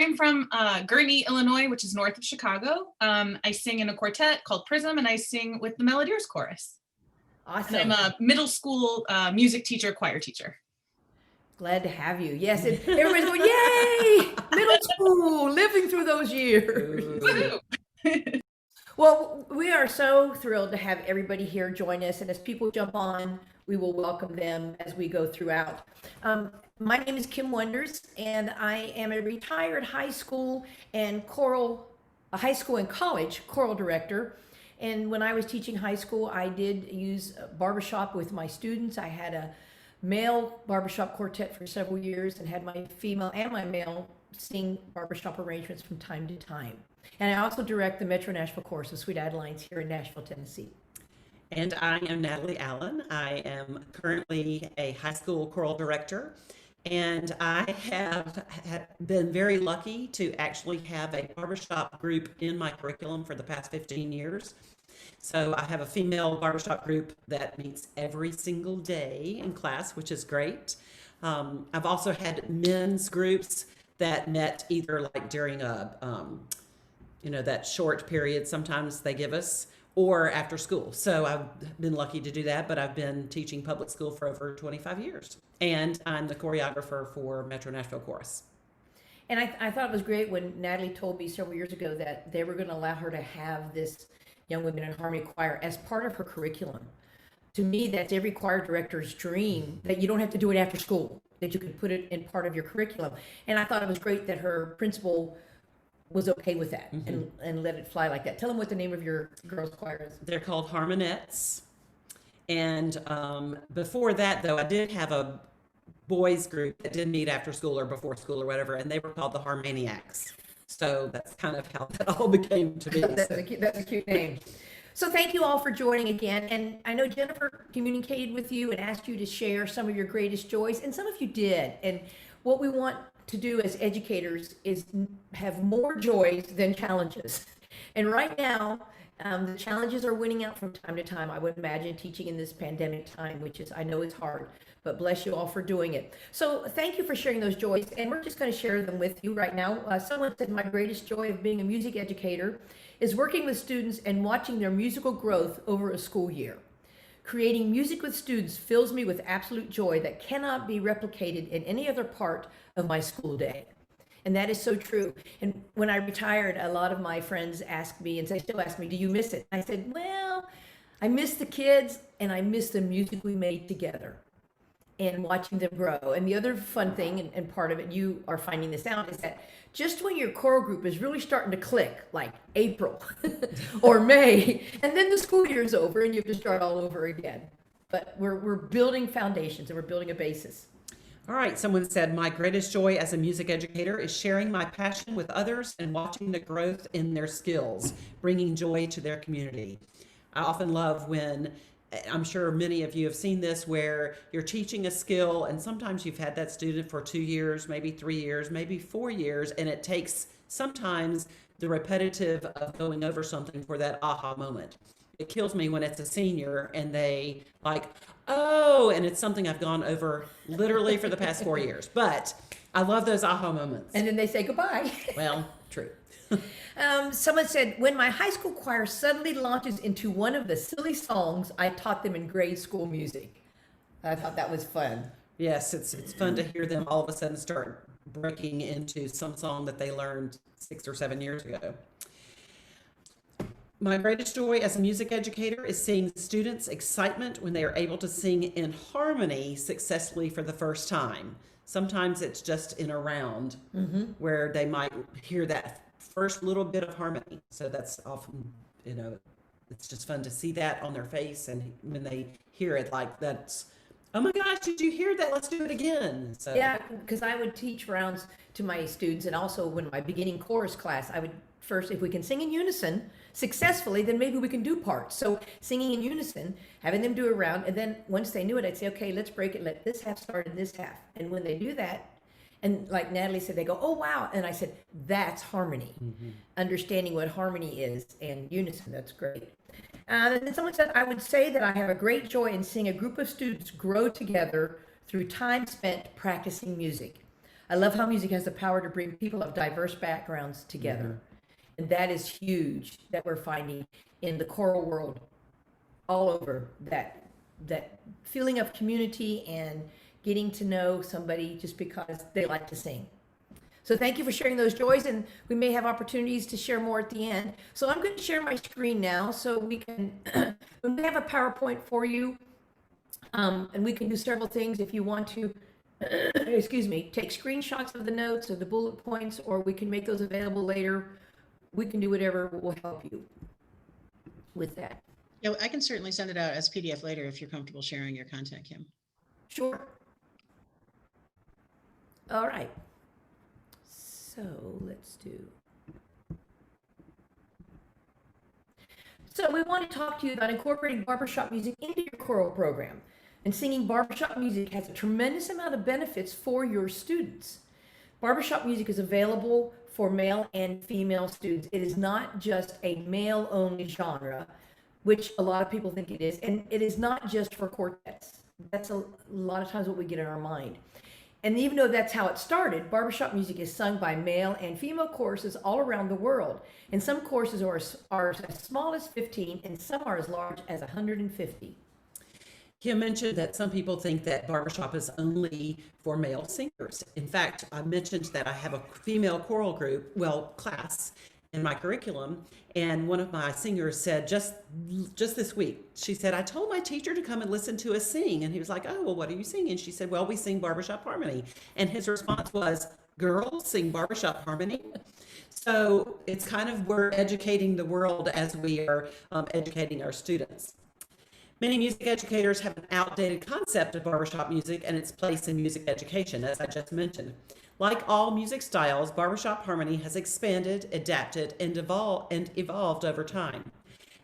I'm from Gurnee, Illinois, which is north of Chicago. I sing in a quartet called Prism, and I sing with the Melodiers Chorus. Awesome. And I'm a middle school music teacher, choir teacher. Glad to have you. Yes, and everybody's going, yay! Middle school, living through those years. Woohoo! Well, we are so thrilled to have everybody here join us, and as people jump on, we will welcome them as we go throughout. My name is Kim Wonders, and I am a retired high school and college choral director. And when I was teaching high school, I did use Barbershop with my students. I had a male Barbershop quartet for several years and had my female and my male sing Barbershop arrangements from time to time. And I also direct the Metro Nashville Chorus of Sweet Adelines here in Nashville, Tennessee. And I am Natalie Allen. I am currently a high school choral director, and I have been very lucky to actually have a barbershop group in my curriculum for the past 15 years. So I have a female barbershop group that meets every single day in class, which is great. I've also had men's groups that met either like during a, that short period sometimes they give us, or after school. So I've been lucky to do that, but I've been teaching public school for over 25 years. And I'm the choreographer for Metro Nashville Chorus. And I thought it was great when Natalie told me several years ago that they were going to allow her to have this Young Women in Harmony choir as part of her curriculum. To me, that's every choir director's dream, that you don't have to do it after school, that you could put it in part of your curriculum. And I thought it was great that her principal was okay with that and let it fly like that. Tell them what the name of your girls' choir is. They're called Harmonettes. And before that, though, I did have a boys group that didn't meet after school or before school or whatever, and they were called the Harmaniacs. So that's kind of how that all became to be. That's a cute name. So thank you all for joining again. And I know Jennifer communicated with you and asked you to share some of your greatest joys, and some of you did. And what we want to do as educators is have more joys than challenges. And right now, the challenges are winning out from time to time. I would imagine teaching in this pandemic time, which is, I know is hard, but bless you all for doing it. So thank you for sharing those joys. And we're just going to share them with you right now. Someone said, my greatest joy of being a music educator is working with students and watching their musical growth over a school year. Creating music with students fills me with absolute joy that cannot be replicated in any other part of my school day. And that is so true. And when I retired, a lot of my friends asked me, and they still ask me, do you miss it? I said, well, I miss the kids and I miss the music we made together and watching them grow. And the other fun thing, and part of it, you are finding this out, is that just when your choral group is really starting to click, like April or May, and then the school year is over and you have to start all over again. But we're building foundations and we're building a basis. All right, someone said, my greatest joy as a music educator is sharing my passion with others and watching the growth in their skills, bringing joy to their community. I often love when, I'm sure many of you have seen this, where you're teaching a skill and sometimes you've had that student for 2 years, maybe 3 years, maybe 4 years, and it takes sometimes the repetitive of going over something for that aha moment. It kills me when it's a senior and they like, oh, and it's something I've gone over literally for the past 4 years. But I love those aha moments. And then they say goodbye. Well, true. Someone said, when my high school choir suddenly launches into one of the silly songs I taught them in grade school music. I thought that was fun. Yes, it's fun to hear them all of a sudden start breaking into some song that they learned 6 or 7 years ago. My greatest joy as a music educator is seeing students' excitement when they are able to sing in harmony successfully for the first time. Sometimes it's just in a round where they might hear that first little bit of harmony. So that's often, it's just fun to see that on their face. And when they hear it, like that's, oh my gosh, did you hear that? Let's do it again. So yeah, because I would teach rounds to my students, and also when my beginning chorus class, I would first, if we can sing in unison successfully, then maybe we can do parts. So singing in unison, having them do a round, and then once they knew it, I'd say, okay, let's break it. Let this half start in this half. And when they do that, and like Natalie said, they go, oh, wow. And I said, that's harmony. Understanding what harmony is and unison, that's great. And then someone said, I would say that I have a great joy in seeing a group of students grow together through time spent practicing music. I love how music has the power to bring people of diverse backgrounds together. And that is huge that we're finding in the choral world all over, that feeling of community and getting to know somebody just because they like to sing. So thank you for sharing those joys, and we may have opportunities to share more at the end. So I'm going to share my screen now so we can, we have a PowerPoint for you, and we can do several things if you want to, excuse me, take screenshots of the notes or the bullet points, or we can make those available later. We can do whatever will help you with that. Yeah, I can certainly send it out as PDF later if you're comfortable sharing your content, Kim. Sure. All right. So let's do. So we want to talk to you about incorporating barbershop music into your choral program. And singing barbershop music has a tremendous amount of benefits for your students. Barbershop music is available for male and female students. It is not just a male-only genre, which a lot of people think it is. And it is not just for quartets. That's a lot of times what we get in our mind. And even though that's how it started, barbershop music is sung by male and female choruses all around the world. And some choruses are as small as 15, and some are as large as 150. Kim mentioned that some people think that barbershop is only for male singers. In fact, I mentioned that I have a female choral group, class in my curriculum, and one of my singers said just this week, she said, I told my teacher to come and listen to us sing, and he was like, oh, well, what are you singing? She said, well, we sing barbershop harmony, and his response was, girls sing barbershop harmony. So it's kind of, we're educating the world as we are educating our students. Many music educators have an outdated concept of barbershop music and its place in music education, as I just mentioned. Like all music styles, barbershop harmony has expanded, adapted, and evolved over time.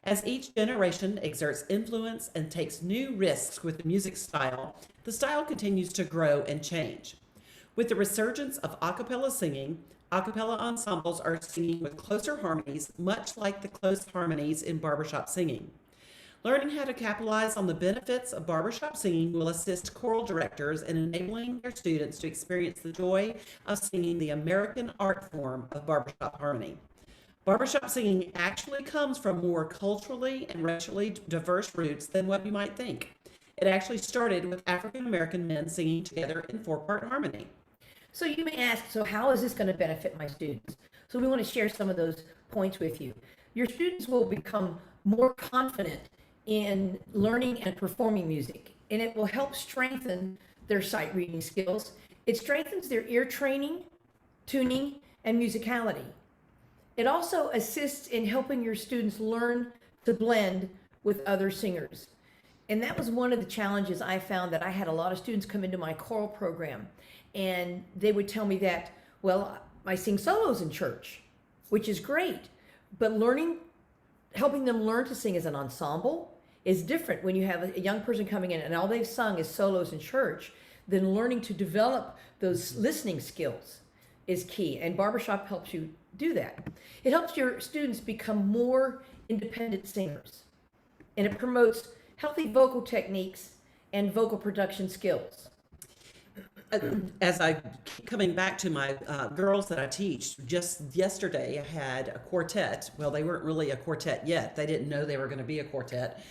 As each generation exerts influence and takes new risks with the music style, the style continues to grow and change. With the resurgence of a cappella singing, a cappella ensembles are singing with closer harmonies, much like the close harmonies in barbershop singing. Learning how to capitalize on the benefits of barbershop singing will assist choral directors in enabling their students to experience the joy of singing the American art form of barbershop harmony. Barbershop singing actually comes from more culturally and racially diverse roots than what you might think. It actually started with African American men singing together in 4-part harmony. So you may ask, so how is this going to benefit my students? So we want to share some of those points with you. Your students will become more confident in learning and performing music, and it will help strengthen their sight reading skills. It strengthens their ear training, tuning, and musicality. It also assists in helping your students learn to blend with other singers. And that was one of the challenges I found, that I had a lot of students come into my choral program, and they would tell me that, well, I sing solos in church, which is great, but helping them learn to sing as an ensemble is different when you have a young person coming in and all they've sung is solos in church. Then learning to develop those listening skills is key, and barbershop helps you do that. It helps your students become more independent singers, and it promotes healthy vocal techniques and vocal production skills. As I keep coming back to my girls that I teach, just yesterday I had a quartet. Well, they weren't really a quartet yet. They didn't know they were going to be a quartet.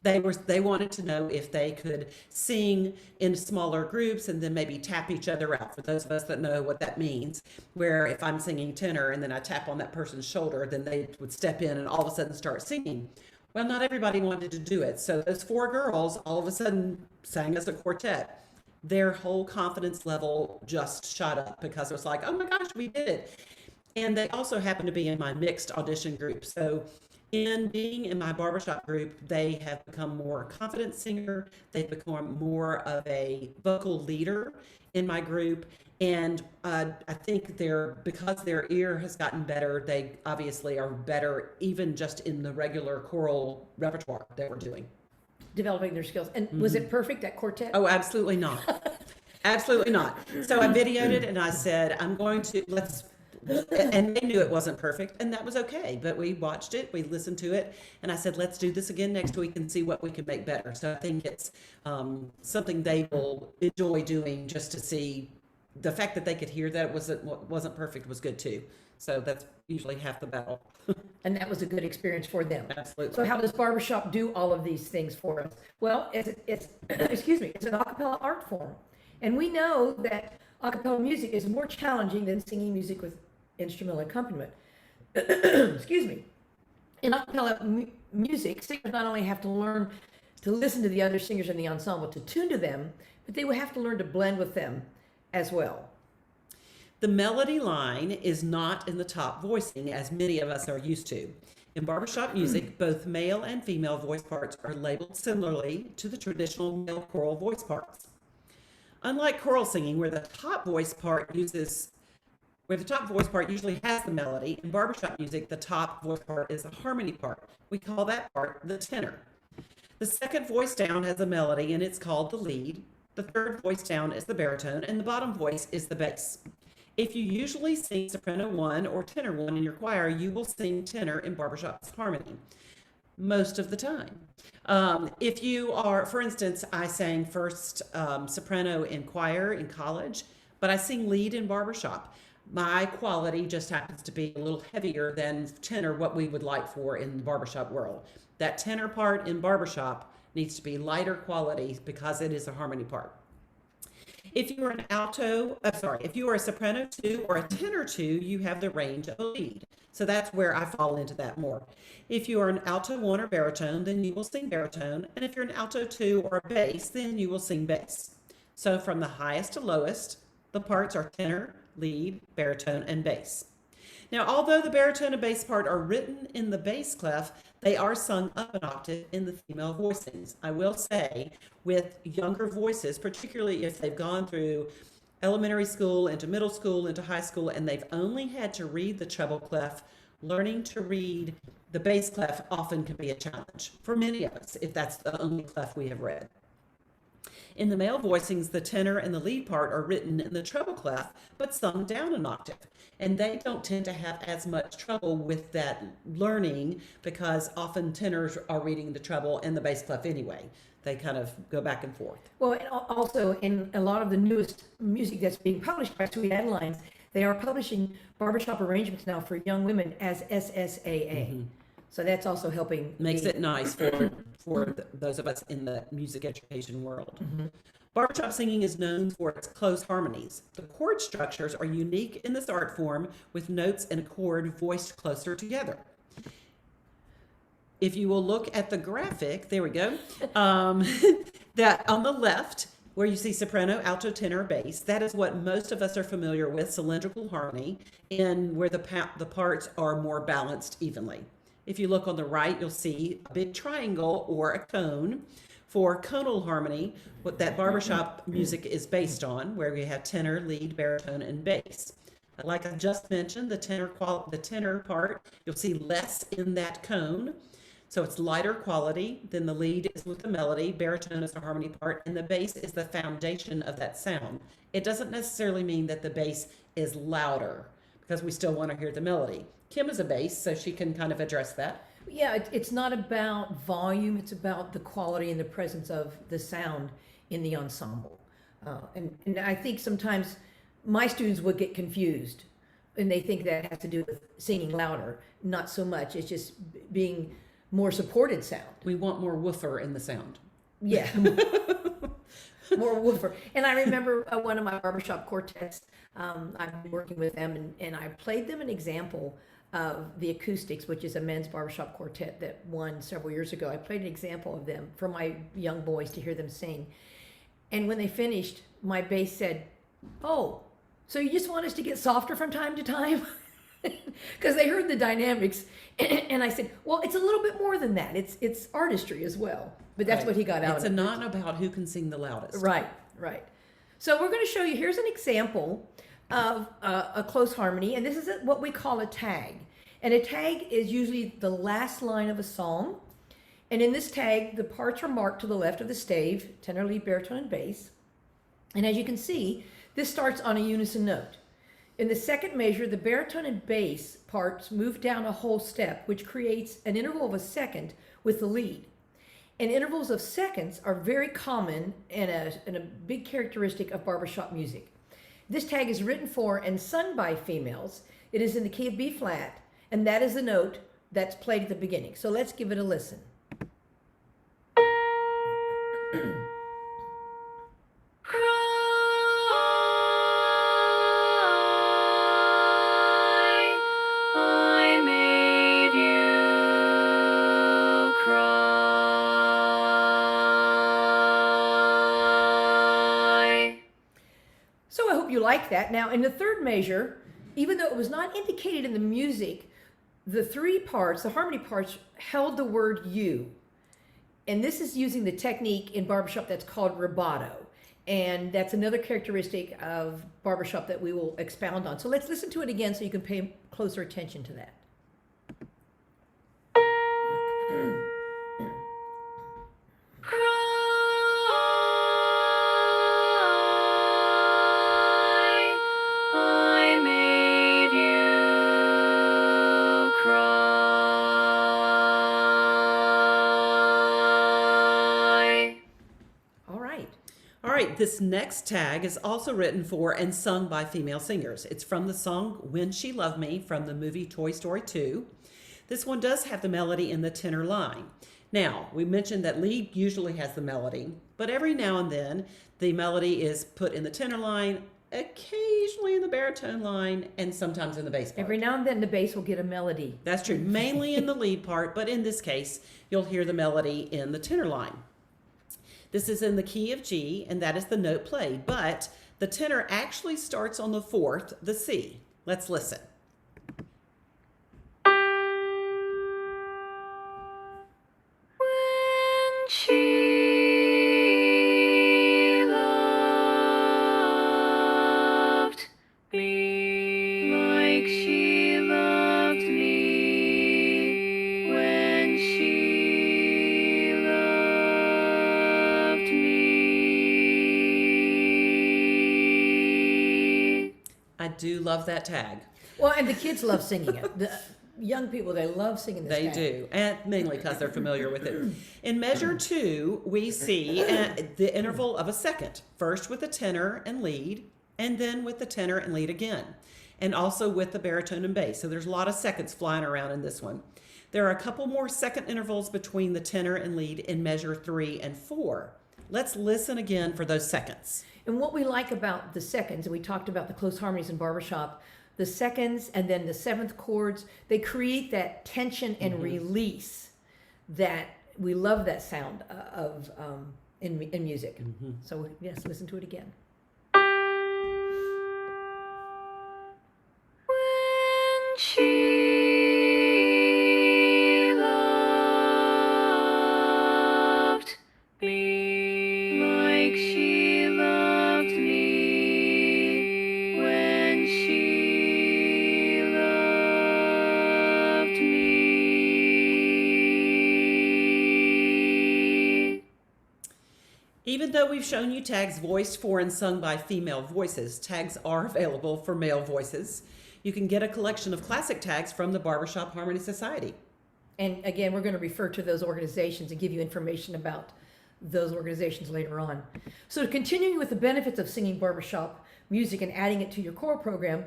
They wanted to know if they could sing in smaller groups and then maybe tap each other out. For those of us that know what that means, where if I'm singing tenor and then I tap on that person's shoulder, then they would step in and all of a sudden start singing. Well, not everybody wanted to do it. So those 4 girls all of a sudden sang as a quartet. Their whole confidence level just shot up because it was like, oh my gosh, we did it. And they also happened to be in my mixed audition group. So in being in my barbershop group, they have become more confident singer. They've become more of a vocal leader in my group. And I think because their ear has gotten better, they obviously are better even just in the regular choral repertoire that we're doing. Developing their skills. And was it perfect, that quartet? Oh, absolutely not. Absolutely not. So I videoed it and I said, and they knew it wasn't perfect, and that was okay. But we watched it, we listened to it, and I said, let's do this again next week and see what we can make better. So I think it's something they will enjoy doing, just to see the fact that they could hear that wasn't perfect was good too. So that's usually half the battle. And that was a good experience for them. Absolutely. So how does Barbershop do all of these things for us? Well, it's excuse me, it's an a cappella art form. And we know that a cappella music is more challenging than singing music with instrumental accompaniment. Excuse me. In a cappella music, singers not only have to learn to listen to the other singers in the ensemble, to tune to them, but they will have to learn to blend with them as well. The melody line is not in the top voicing as many of us are used to. In barbershop music, both male and female voice parts are labeled similarly to the traditional male choral voice parts. Unlike choral singing, where the top voice part usually has the melody, in barbershop music, the top voice part is the harmony part. We call that part the tenor. The second voice down has a melody, and it's called the lead. The third voice down is the baritone, and the bottom voice is the bass. If you usually sing soprano 1 or tenor 1 in your choir, you will sing tenor in barbershop harmony most of the time. If you are, for instance, I sang first soprano in choir in college, but I sing lead in barbershop. My quality just happens to be a little heavier than tenor, what we would like for in the barbershop world. That tenor part in barbershop needs to be lighter quality because it is a harmony part. If you are if you are a soprano 2 or a tenor 2, you have the range of a lead. So that's where I fall into that more. If you are an alto 1 or baritone, then you will sing baritone. And if you're an alto 2 or a bass, then you will sing bass. So from the highest to lowest, the parts are tenor, lead, baritone, and bass. Now, although the baritone and bass part are written in the bass clef, they are sung up an octave in the female voicings. I will say, with younger voices, particularly if they've gone through elementary school, into middle school, into high school, and they've only had to read the treble clef, learning to read the bass clef often can be a challenge for many of us, if that's the only clef we have read. In the male voicings, the tenor and the lead part are written in the treble clef, but sung down an octave. And they don't tend to have as much trouble with that learning because often tenors are reading the treble and the bass clef anyway. They kind of go back and forth. Well, and also in a lot of the newest music that's being published by Sweet Adelines, they are publishing barbershop arrangements now for young women as SSAA. Mm-hmm. So that's also helping. Makes it nice for those of us in the music education world. Mm-hmm. Barbershop singing is known for its close harmonies. The chord structures are unique in this art form, with notes and chord voiced closer together. If you will look at the graphic, there we go, that on the left, where you see soprano, alto, tenor, bass, that is what most of us are familiar with, cylindrical harmony, and where the parts are more balanced evenly. If you look on the right, you'll see a big triangle or a cone for conal harmony, what that barbershop music is based on, where we have tenor, lead, baritone, and bass. Like I just mentioned, the tenor part, you'll see less in that cone. So it's lighter quality than the lead is with the melody, baritone is the harmony part, and the bass is the foundation of that sound. It doesn't necessarily mean that the bass is louder, because we still want to hear the melody. Kim is a bass, so she can kind of address that. Yeah, it's not about volume, it's about the quality and the presence of the sound in the ensemble. And I think sometimes my students would get confused, and they think that has to do with singing louder. Not so much, it's just being more supported sound. We want more woofer in the sound. Yeah, more woofer. And I remember one of my barbershop quartets, I've been working with them, and I played them an example of the Acoustics, which is a men's barbershop quartet that won several years ago. I played an example of them for my young boys to hear them sing. And when they finished, my bass said, "Oh, so you just want us to get softer from time to time?" Because they heard the dynamics. And I said, well, it's a little bit more than that. It's artistry as well. But that's what he got out of it. It's not about who can sing the loudest. Right. So we're going to show you, here's an example of a close harmony. And this is what we call a tag. And a tag is usually the last line of a song. And in this tag, the parts are marked to the left of the stave, tenor, lead, baritone, and bass. And as you can see, this starts on a unison note. In the second measure, the baritone and bass parts move down a whole step, which creates an interval of a second with the lead. And intervals of seconds are very common and a big characteristic of barbershop music. This tag is written for and sung by females. It is in the key of B flat, and that is the note that's played at the beginning. So let's give it a listen. I made you cry. So I hope you like that. Now, in the third measure, even though it was not indicated in the music, the three parts, the harmony parts, held the word you. And this is using the technique in barbershop that's called rubato. And that's another characteristic of barbershop that we will expound on. So let's listen to it again so you can pay closer attention to that. Cry. I made you cry. All right. All right, this next tag is also written for and sung by female singers. It's from the song When She Loved Me from the movie Toy Story 2. This one does have the melody in the tenor line. Now, we mentioned that lead usually has the melody, but every now and then the melody is put in the tenor line, occasionally in the baritone line, and sometimes in the bass part. Every now and then the bass will get a melody. That's true, mainly in the lead part, but in this case, you'll hear the melody in the tenor line. This is in the key of G, and that is the note played, but the tenor actually starts on the fourth, the C. Let's listen. When she loved me like she loved me. When she loved me. I do love that tag. Well, and the kids love singing it. The young people, they love singing this They tag. do, and mainly because they're familiar with it. In measure 2, we see the interval of a second, first with the tenor and lead, and then with the tenor and lead again, and also with the baritone and bass. So there's a lot of seconds flying around in this one. There are a couple more second intervals between the tenor and lead in measure 3 and 4. Let's listen again for those seconds. And what we like about the seconds, and we talked about the close harmonies in barbershop, the seconds and then the seventh chords, they create that tension and release that we love that sound of in music. So yes, listen to it again. When she loved me like she loved me. When she loved me. Even though we've shown you tags voiced for and sung by female voices, tags are available for male voices. You can get a collection of classic tags from the Barbershop Harmony Society. And again, we're going to refer to those organizations and give you information about those organizations later on. So continuing with the benefits of singing barbershop music and adding it to your choral program,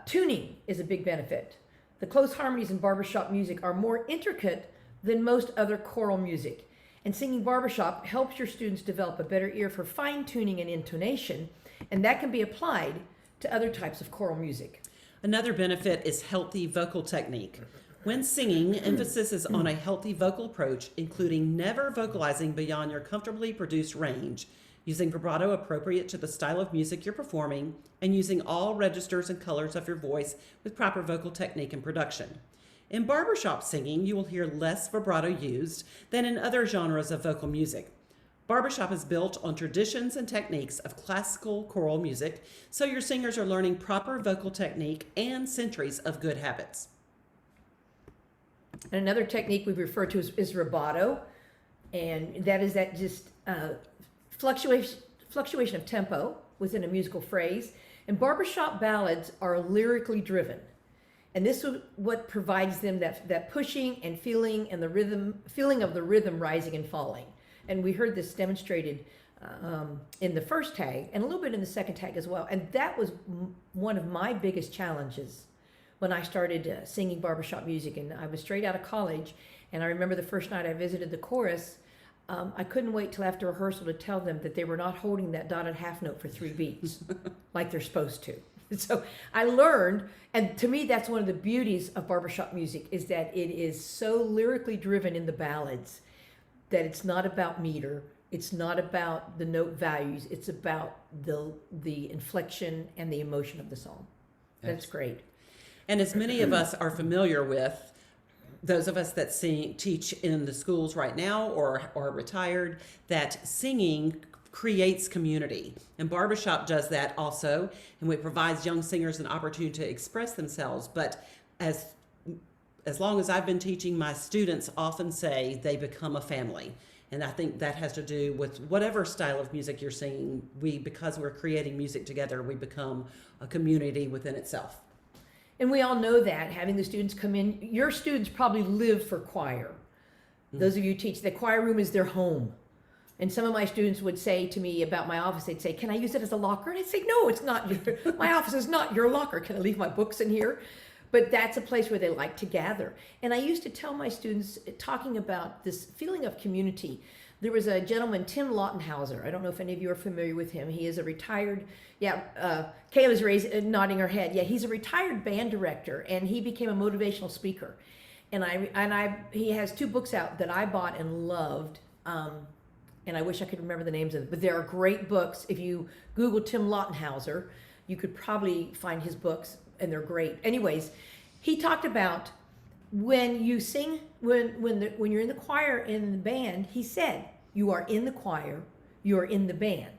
tuning is a big benefit. The close harmonies in barbershop music are more intricate than most other choral music. And singing barbershop helps your students develop a better ear for fine tuning and intonation, and that can be applied to other types of choral music. Another benefit is healthy vocal technique. When singing, emphasis is on a healthy vocal approach, including never vocalizing beyond your comfortably produced range, using vibrato appropriate to the style of music you're performing, and using all registers and colors of your voice with proper vocal technique and production. In barbershop singing, you will hear less vibrato used than in other genres of vocal music. Barbershop is built on traditions and techniques of classical choral music, so your singers are learning proper vocal technique and centuries of good habits. And another technique we refer to is rubato, and that is that just fluctuation of tempo within a musical phrase. And barbershop ballads are lyrically driven, and this is what provides them that pushing and feeling and the rhythm, feeling of the rhythm rising and falling. And we heard this demonstrated in the first tag and a little bit in the second tag as well. And that was one of my biggest challenges when I started singing barbershop music. And I was straight out of college. And I remember the first night I visited the chorus, I couldn't wait till after rehearsal to tell them that they were not holding that dotted half note for 3 beats like they're supposed to. So I learned, and to me that's one of the beauties of barbershop music, is that it is so lyrically driven in the ballads that it's not about meter, it's not about the note values, it's about the inflection and the emotion of the song. That's great. And as many of us are familiar with, those of us that teach in the schools right now or are retired, that singing creates community. And Barbershop does that also, and it provides young singers an opportunity to express themselves. But as long as I've been teaching, my students often say they become a family. And I think that has to do with whatever style of music you're singing. Because we're creating music together, we become a community within itself. And we all know that, having the students come in, your students probably live for choir. Those of you who teach, the choir room is their home. And some of my students would say to me about my office, they'd say, can I use it as a locker? And I'd say, no, it's not. My office is not your locker. Can I leave my books in here? But that's a place where they like to gather. And I used to tell my students, talking about this feeling of community, there was a gentleman, Tim Lautenhauser. I don't know if any of you are familiar with him. He is a retired, Kayla's nodding her head. Yeah, he's a retired band director, and he became a motivational speaker. And he has 2 books out that I bought and loved. And I wish I could remember the names of them, but there are great books. If you Google Tim Lautenhauser, you could probably find his books, and they're great. Anyways, he talked about when you sing, when you're in the choir in the band, he said, you are in the choir, you are in the band,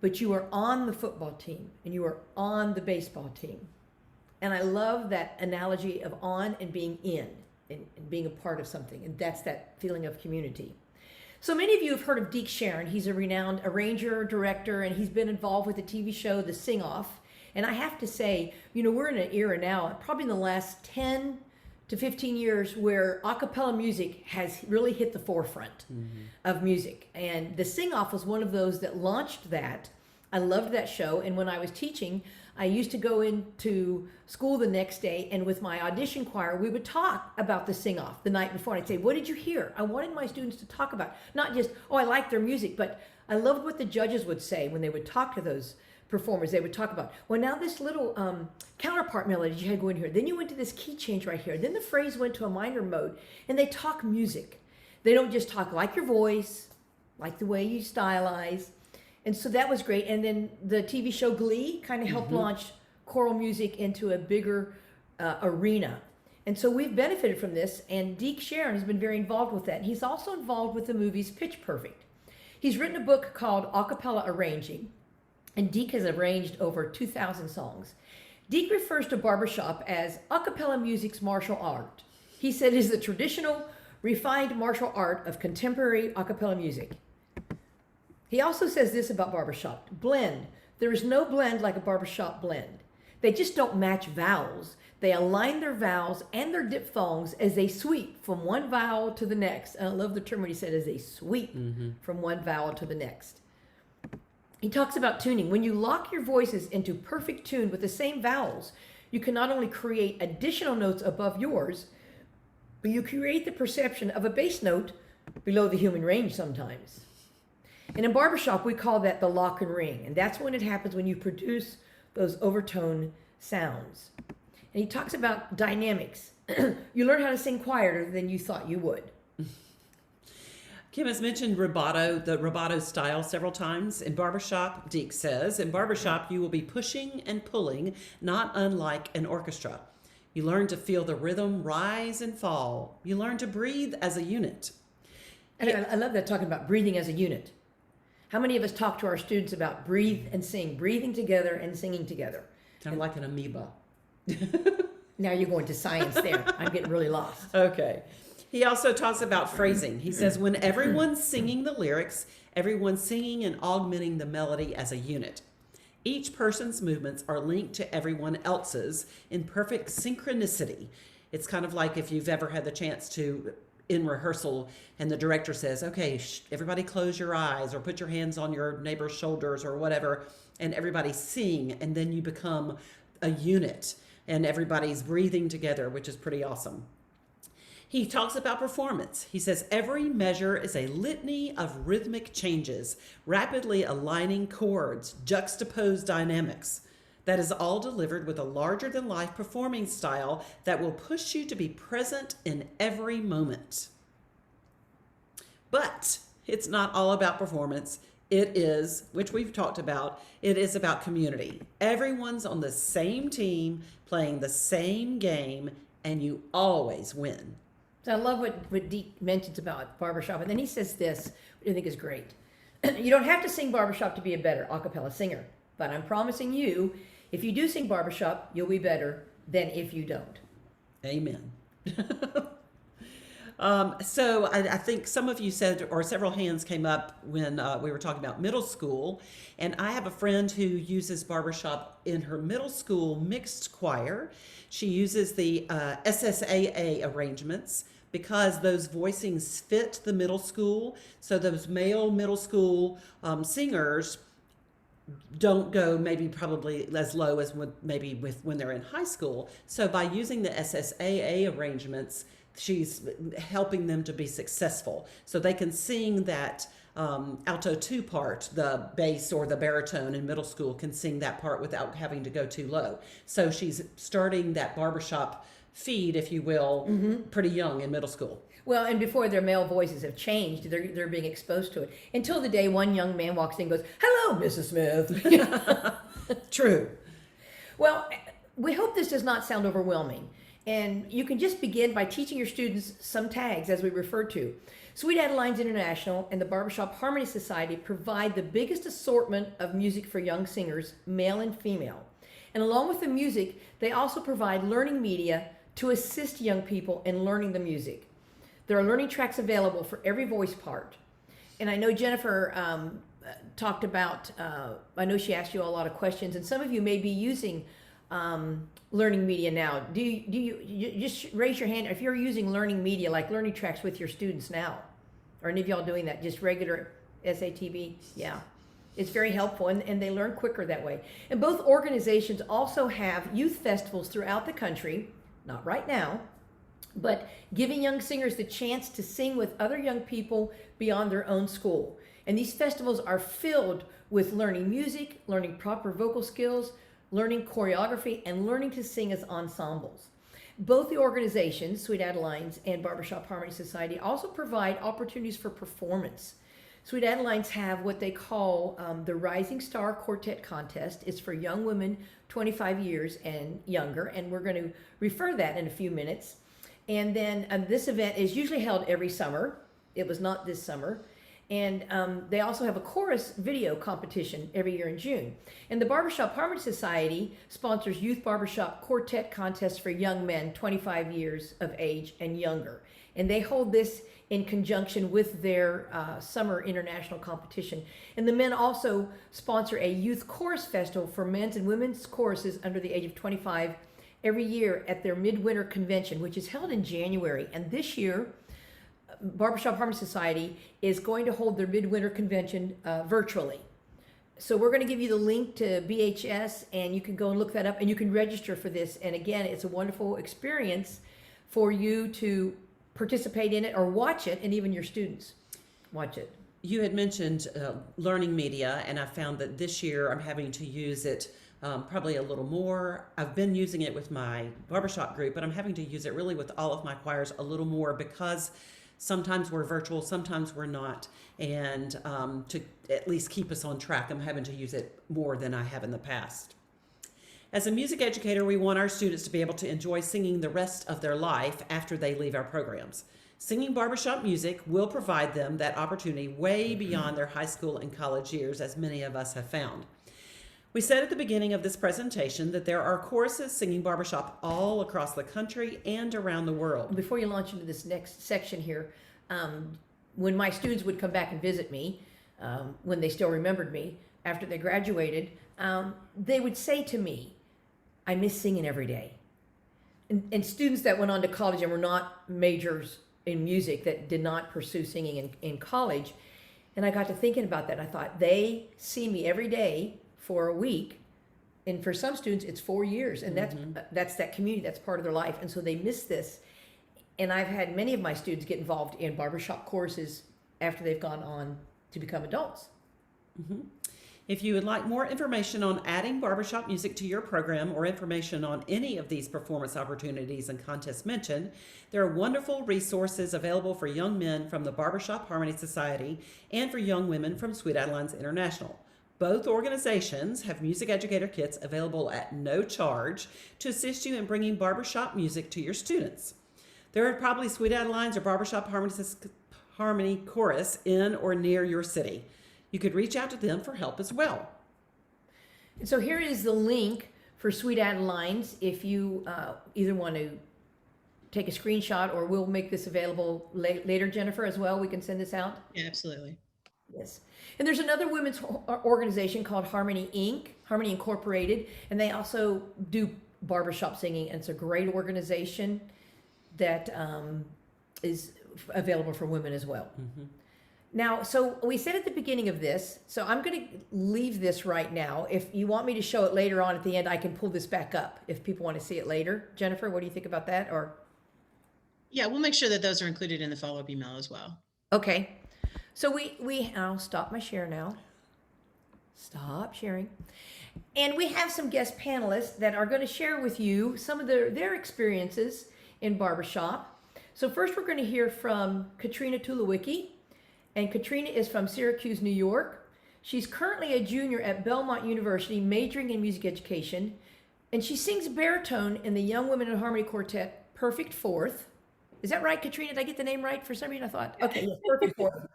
but you are on the football team and you are on the baseball team. And I love that analogy of on and being in and being a part of something. And that's that feeling of community. So many of you have heard of Deke Sharon. He's a renowned arranger, director, and he's been involved with the TV show The Sing Off. And I have to say, we're in an era now, probably in the last 10 to 15 years, where a cappella music has really hit the forefront of music. And The Sing Off was one of those that launched that. I loved that show. And when I was teaching, I used to go into school the next day, and with my audition choir, we would talk about the sing-off the night before. And I'd say, what did you hear? I wanted my students to talk about, not just, oh, I like their music, but I loved what the judges would say when they would talk to those performers. They would talk about, well, now this little counterpart melody you had going here, then you went to this key change right here, then the phrase went to a minor mode, and they talk music. They don't just talk like your voice, like the way you stylize. And so that was great. And then the TV show Glee kind of helped launch choral music into a bigger arena. And so we've benefited from this. And Deke Sharon has been very involved with that. He's also involved with the movies Pitch Perfect. He's written a book called A Cappella Arranging. And Deke has arranged over 2,000 songs. Deke refers to barbershop as a cappella music's martial art. He said it is the traditional, refined martial art of contemporary a cappella music. He also says this about barbershop: blend. There is no blend like a barbershop blend. They just don't match vowels. They align their vowels and their diphthongs as they sweep from one vowel to the next. And I love the term when he said as they sweep from one vowel to the next. He talks about tuning. When you lock your voices into perfect tune with the same vowels, you can not only create additional notes above yours, but you create the perception of a bass note below the human range sometimes. And in barbershop, we call that the lock and ring. And that's when it happens, when you produce those overtone sounds. And he talks about dynamics. You learn how to sing quieter than you thought you would. Kim has mentioned rubato, the rubato style, several times. In barbershop, Deke says, in barbershop, you will be pushing and pulling, not unlike an orchestra. You learn to feel the rhythm rise and fall. You learn to breathe as a unit. And I love that, talking about breathing as a unit. How many of us talk to our students about breathe and sing, breathing together and singing together? Kind of like an amoeba. Now you're going to science there. I'm getting really lost. Okay. He also talks about phrasing. He says, when everyone's singing the lyrics, everyone's singing and augmenting the melody as a unit. Each person's movements are linked to everyone else's in perfect synchronicity. It's kind of like if you've ever had the chance to in rehearsal and the director says, okay, everybody close your eyes or put your hands on your neighbor's shoulders or whatever, and everybody sing, and then you become a unit and everybody's breathing together, which is pretty awesome. He talks about performance. He says, every measure is a litany of rhythmic changes, rapidly aligning chords, juxtaposed dynamics. That is all delivered with a larger-than-life performing style that will push you to be present in every moment. But it's not all about performance. It is, which we've talked about, it is about community. Everyone's on the same team, playing the same game, and you always win. So I love what Deke mentions about Barbershop. And then he says this, which I think is great. You don't have to sing Barbershop to be a better a cappella singer, but I'm promising you, if you do sing Barbershop, you'll be better than if you don't. Amen. So I think some of you said, or several hands came up when we were talking about middle school. And I have a friend who uses Barbershop in her middle school mixed choir. She uses the SSAA arrangements because those voicings fit the middle school. So those male middle school singers don't go maybe probably as low as when they're in high school. So by using the SSAA arrangements, she's helping them to be successful. So they can sing that alto 2 part, the bass or the baritone in middle school can sing that part without having to go too low. So she's starting that barbershop feed, if you will, pretty young in middle school. Well, and before their male voices have changed, they're being exposed to it. Until the day one young man walks in and goes, "Hello, Mrs. Smith." True. Well, we hope this does not sound overwhelming. And you can just begin by teaching your students some tags, as we referred to. Sweet Adelines International and the Barbershop Harmony Society provide the biggest assortment of music for young singers, male and female. And along with the music, they also provide learning media to assist young people in learning the music. There are learning tracks available for every voice part. And I know Jennifer talked about, I know she asked you a lot of questions, and some of you may be using learning media now. Do you just raise your hand if you're using learning media like learning tracks with your students now? Are any of y'all doing that? Just regular SATB? Yeah. It's very helpful, and they learn quicker that way. And both organizations also have youth festivals throughout the country, not right now, but giving young singers the chance to sing with other young people beyond their own school. And these festivals are filled with learning music, learning proper vocal skills, learning choreography, and learning to sing as ensembles. Both the organizations, Sweet Adelines and Barbershop Harmony Society, also provide opportunities for performance. Sweet Adelines have what they call the Rising Star Quartet Contest. It's for young women 25 years and younger, and we're going to refer that in a few minutes. And then this event is usually held every summer. It was not this summer. And they also have a chorus video competition every year in June. And the Barbershop Harmony Society sponsors youth barbershop quartet contests for young men 25 years of age and younger. And they hold this in conjunction with their summer international competition. And the men also sponsor a youth chorus festival for men's and women's choruses under the age of 25 every year at their midwinter convention, which is held in January. And this year, Barbershop Harmony Society is going to hold their midwinter convention virtually. So we're going to give you the link to BHS, and you can go and look that up, and you can register for this. And again, it's a wonderful experience for you to participate in it or watch it, and even your students watch it. You had mentioned learning media, and I found that this year I'm having to use it probably a little more. I've been using it with my barbershop group, but I'm having to use it really with all of my choirs a little more because sometimes we're virtual, sometimes we're not. And to at least keep us on track, I'm having to use it more than I have in the past. As a music educator, we want our students to be able to enjoy singing the rest of their life after they leave our programs. Singing barbershop music will provide them that opportunity way beyond their high school and college years, as many of us have found. We said at the beginning of this presentation that there are choruses singing barbershop all across the country and around the world. Before you launch into this next section here, when my students would come back and visit me, when they still remembered me after they graduated, they would say to me, "I miss singing every day." And students that went on to college and were not majors in music that did not pursue singing in college. And I got to thinking about that. And I thought, they see me every day for a week. And for some students, it's 4 years. And that's that community, that's part of their life. And so they miss this. And I've had many of my students get involved in barbershop courses after they've gone on to become adults. If you would like more information on adding barbershop music to your program or information on any of these performance opportunities and contests mentioned, there are wonderful resources available for young men from the Barbershop Harmony Society and for young women from Sweet Adelines International. Both organizations have music educator kits available at no charge to assist you in bringing barbershop music to your students. There are probably Sweet Adelines or Barbershop Harmony Chorus in or near your city. You could reach out to them for help as well. And so here is the link for Sweet Adelines if you either want to take a screenshot, or we'll make this available later, Jennifer, as well. We can send this out. Yeah, absolutely. Yes. And there's another women's organization called Harmony Inc., Harmony Incorporated, and they also do barbershop singing. And it's a great organization that is available for women as well. Now, so we said at the beginning of this, so I'm going to leave this right now. If you want me to show it later on at the end, I can pull this back up if people want to see it later. Jennifer, what do you think about that? Or Yeah, we'll make sure that those are included in the follow-up email as well. okay. So I'll stop my share now. Stop sharing. And we have some guest panelists that are going to share with you some of their experiences in barbershop. So first we're going to hear from Katrina Tulawicki. And Katrina is from Syracuse, New York. She's currently a junior at Belmont University, majoring in music education. And she sings baritone in the Young Women in Harmony Quartet, Perfect Fourth. Is that right, Katrina? Did I get the name right? For some reason I thought, okay, yes, Perfect Fourth.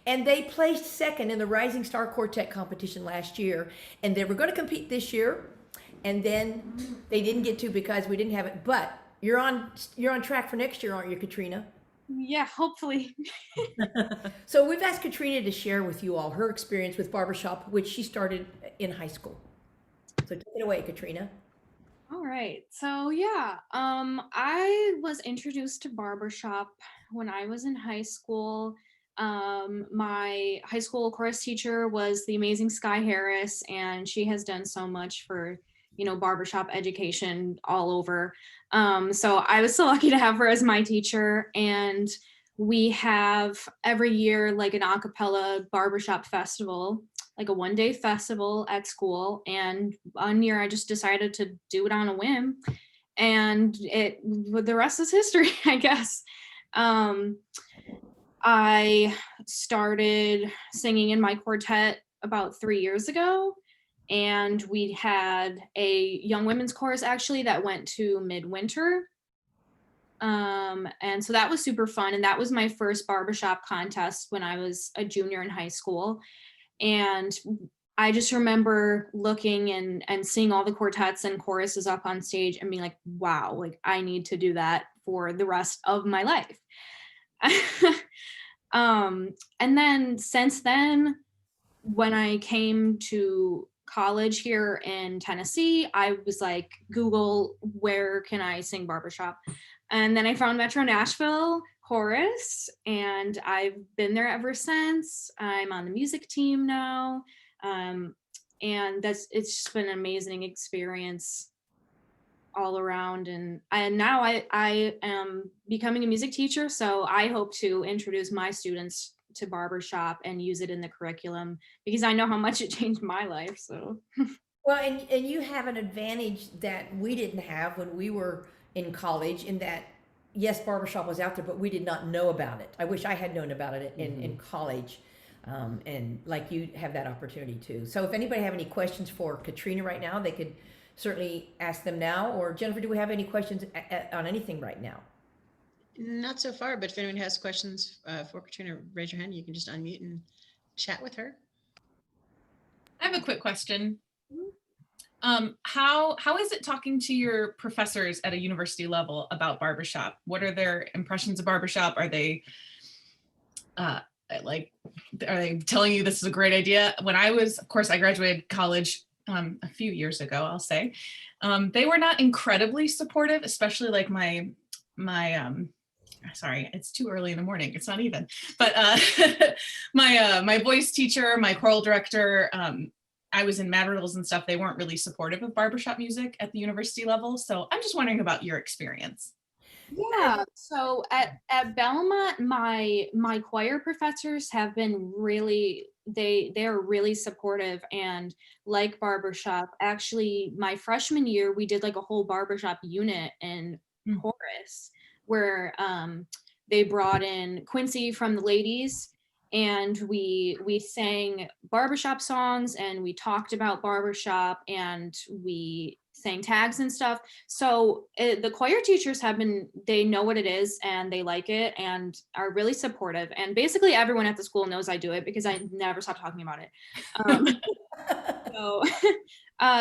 And they placed second in the Rising Star Quartet competition last year. And they were going to compete this year. And then they didn't get to because we didn't have it. But you're on track for next year, aren't you, Katrina? Yeah, hopefully. So we've asked Katrina to share with you all her experience with barbershop, which she started in high school. So take it away, Katrina. All right. So yeah, I was introduced to barbershop when I was in high school. My high school chorus teacher was the amazing Sky Harris, and she has done so much for, barbershop education all over. So I was so lucky to have her as my teacher, and we have every year like an a cappella barbershop festival, like a one-day festival at school. And one year I just decided to do it on a whim, and the rest is history, I guess. I started singing in my quartet about 3 years ago. And we had a young women's chorus actually that went to midwinter. And so that was super fun. And that was my first barbershop contest when I was a junior in high school. And I just remember looking and seeing all the quartets and choruses up on stage and being like, wow, like I need to do that for the rest of my life. And then since then, when I came to college here in Tennessee, I was like, Google, where can I sing barbershop? And then I found Metro Nashville Chorus, and I've been there ever since. I'm on the music team now. And it's just been an amazing experience all around. And now I am becoming a music teacher. So I hope to introduce my students to barbershop and use it in the curriculum, because I know how much it changed my life. So well, and you have an advantage that we didn't have when we were in college, in that yes, barbershop was out there, but we did not know about it. I wish I had known about it in college. And like you have that opportunity too. So if anybody have any questions for Katrina right now, they could certainly ask them now. Or Jennifer, do we have any questions on anything right now? Not so far, but if anyone has questions for Katrina, raise your hand. You can just unmute and chat with her. I have a quick question. How is it talking to your professors at a university level about barbershop? What are their impressions of barbershop? Are they are they telling you this is a great idea? When I graduated college a few years ago, I'll say, they were not incredibly supportive, especially like my sorry, it's too early in the morning. It's not even, but my voice teacher, my choral director, I was in madrigals and stuff. They weren't really supportive of barbershop music at the university level. So I'm just wondering about your experience. Yeah, so at Belmont, my choir professors have been really they're really supportive and like barbershop. Actually, my freshman year, we did like a whole barbershop unit in Mm. chorus where they brought in Quincy from the ladies and we sang barbershop songs and we talked about barbershop and we sang tags and stuff. So the choir teachers have been, they know what it is and they like it and are really supportive. And basically everyone at the school knows I do it because I never stop talking about it. So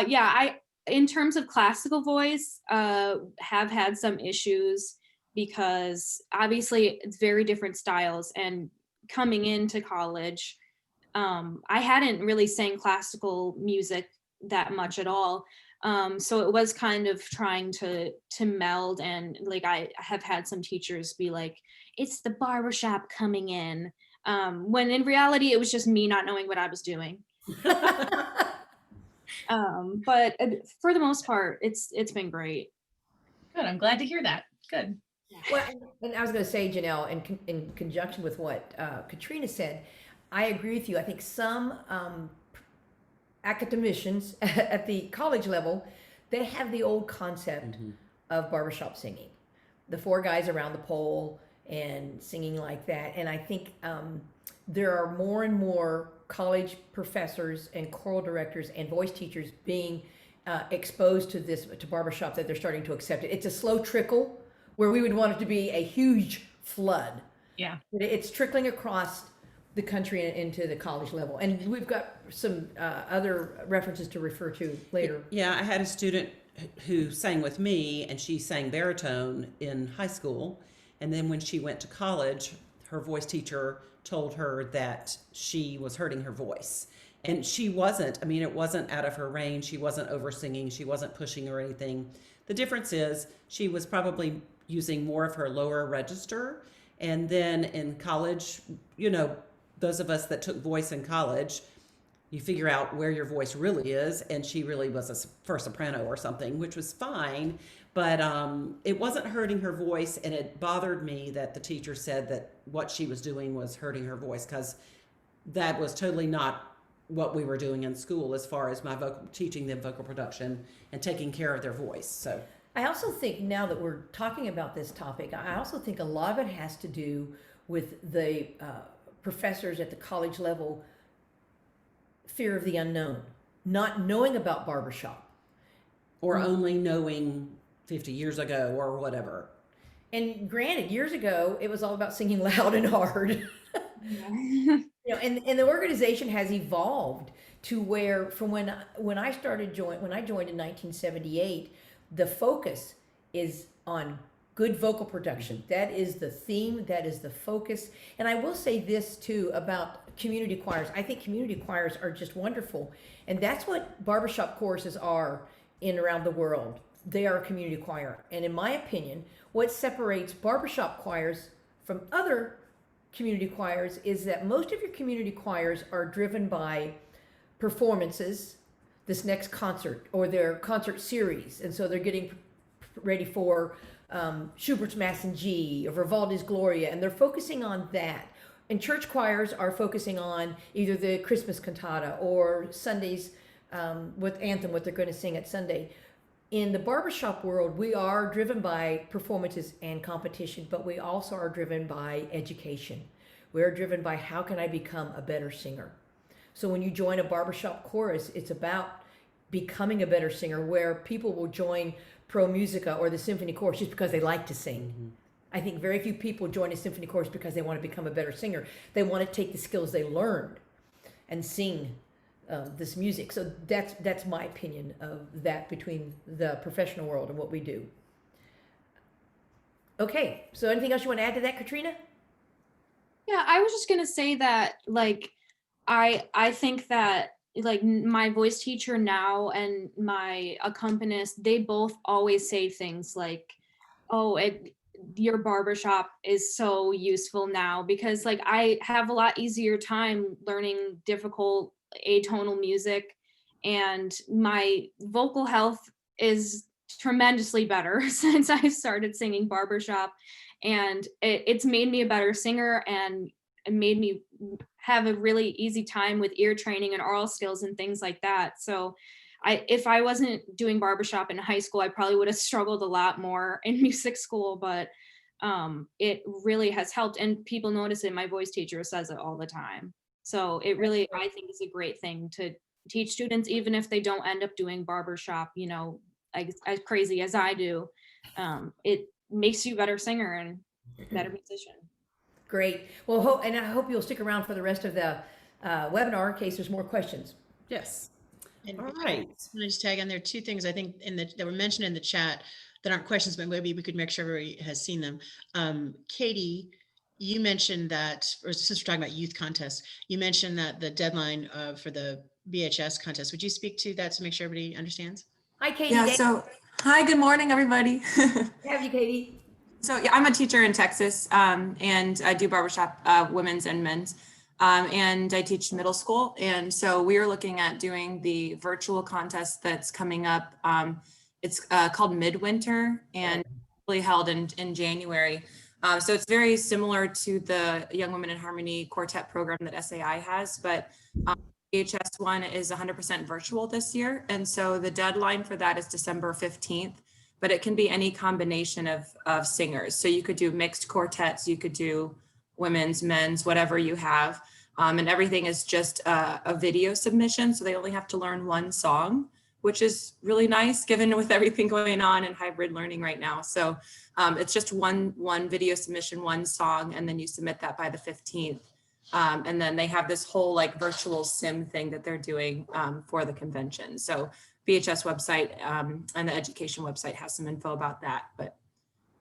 yeah, in terms of classical voice, have had some issues because obviously it's very different styles. And coming into college, I hadn't really sang classical music that much at all. So it was kind of trying to meld, and like I have had some teachers be like, it's the barbershop coming in. When in reality it was just me not knowing what I was doing. But for the most part, it's been great. Good. I'm glad to hear that. Good. Well, and I was going to say, Janelle, in conjunction with what Katrina said, I agree with you. I think some academicians at the college level, they have the old concept of barbershop singing, the four guys around the pole and singing like that. And I think there are more and more college professors and choral directors and voice teachers being exposed to barbershop, that they're starting to accept it. It's a slow trickle where we would want it to be a huge flood. Yeah. But it's trickling across the country and into the college level. And we've got some other references to refer to later. Yeah, I had a student who sang with me, and she sang baritone in high school. And then when she went to college, her voice teacher told her that she was hurting her voice. And she wasn't. I mean, it wasn't out of her range. She wasn't over singing. She wasn't pushing or anything. The difference is she was probably using more of her lower register. And then in college, you know, those of us that took voice in college, you figure out where your voice really is. And she really was a first soprano or something, which was fine. But it wasn't hurting her voice. And it bothered me that the teacher said that what she was doing was hurting her voice, because that was totally not what we were doing in school as far as my teaching them vocal production and taking care of their voice. So I also think, now that we're talking about this topic, I also think a lot of it has to do with the professors at the college level fear of the unknown, not knowing about barbershop. Or only knowing 50 years ago or whatever. And granted, years ago, it was all about singing loud and hard. You know, and the organization has evolved to where, from when I joined in 1978, the focus is on good vocal production. That is the theme, that is the focus. And I will say this too about community choirs. I think community choirs are just wonderful. And that's what barbershop choruses are around the world. They are a community choir. And in my opinion, what separates barbershop choirs from other community choirs is that most of your community choirs are driven by performances, this next concert or their concert series. And so they're getting ready for Schubert's Mass in G or Vivaldi's Gloria, and they're focusing on that. And church choirs are focusing on either the Christmas cantata or Sunday's with anthem, what they're going to sing at Sunday. In the barbershop world, we are driven by performances and competition, but we also are driven by education. We're driven by, how can I become a better singer? So when you join a barbershop chorus, it's about becoming a better singer, where people will join Pro Musica or the symphony chorus just because they like to sing. Mm-hmm. I think very few people join a symphony chorus because they want to become a better singer. They want to take the skills they learned and sing this music. So that's my opinion of that, between the professional world and what we do. Okay, so anything else you want to add to that, Katrina? Yeah, I was just gonna say that, like, I think that, like, my voice teacher now and my accompanist, they both always say things like, oh, your barbershop is so useful now, because like I have a lot easier time learning difficult atonal music, and my vocal health is tremendously better since I started singing barbershop, and it's made me a better singer, and it made me have a really easy time with ear training and oral skills and things like that. So if I wasn't doing barbershop in high school, I probably would have struggled a lot more in music school, but it really has helped, and people notice it. My voice teacher says it all the time. So it really, I think, is a great thing to teach students, even if they don't end up doing barbershop, you know, as crazy as I do. It makes you a better singer and better musician. Great. Well, and I hope you'll stick around for the rest of the webinar in case there's more questions. Yes. And All if I right. can I just tag on there two things I think that were mentioned in the chat that aren't questions, but maybe we could make sure everybody has seen them. Katie, you mentioned that, or since we're talking about youth contests, you mentioned that the deadline for the BHS contest. Would you speak to that to make sure everybody understands? Hi, Katie. Yeah, Day. so hi, good morning, everybody. Have you, Katie? So yeah, I'm a teacher in Texas, and I do barbershop, women's and men's, and I teach middle school. And so we are looking at doing the virtual contest that's coming up. It's called Midwinter and really held in January. So it's very similar to the Young Women in Harmony Quartet program that SAI has, but BHS one is 100% virtual this year. And so the deadline for that is December 15th, but it can be any combination of singers. So you could do mixed quartets, you could do women's, men's, whatever you have. And everything is just a video submission. So they only have to learn one song, which is really nice given with everything going on in hybrid learning right now. So it's just one video submission, one song, and then you submit that by the 15th. And then they have this whole like virtual sim thing that they're doing for the convention. So BHS website and the education website has some info about that, but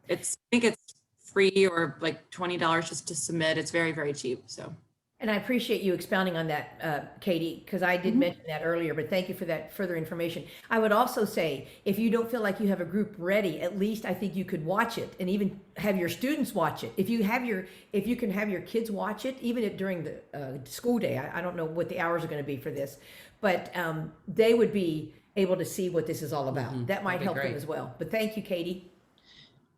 I think it's free or like $20 just to submit. It's very, very cheap. So. And I appreciate you expounding on that, Katie, because I did mention that earlier, but thank you for that further information. I would also say, if you don't feel like you have a group ready, at least I think you could watch it and even have your students watch it. If you can have your kids watch it, even during the school day, I don't know what the hours are going to be for this, but they would be able to see what this is all about. That might help them as well. But thank you, Katie.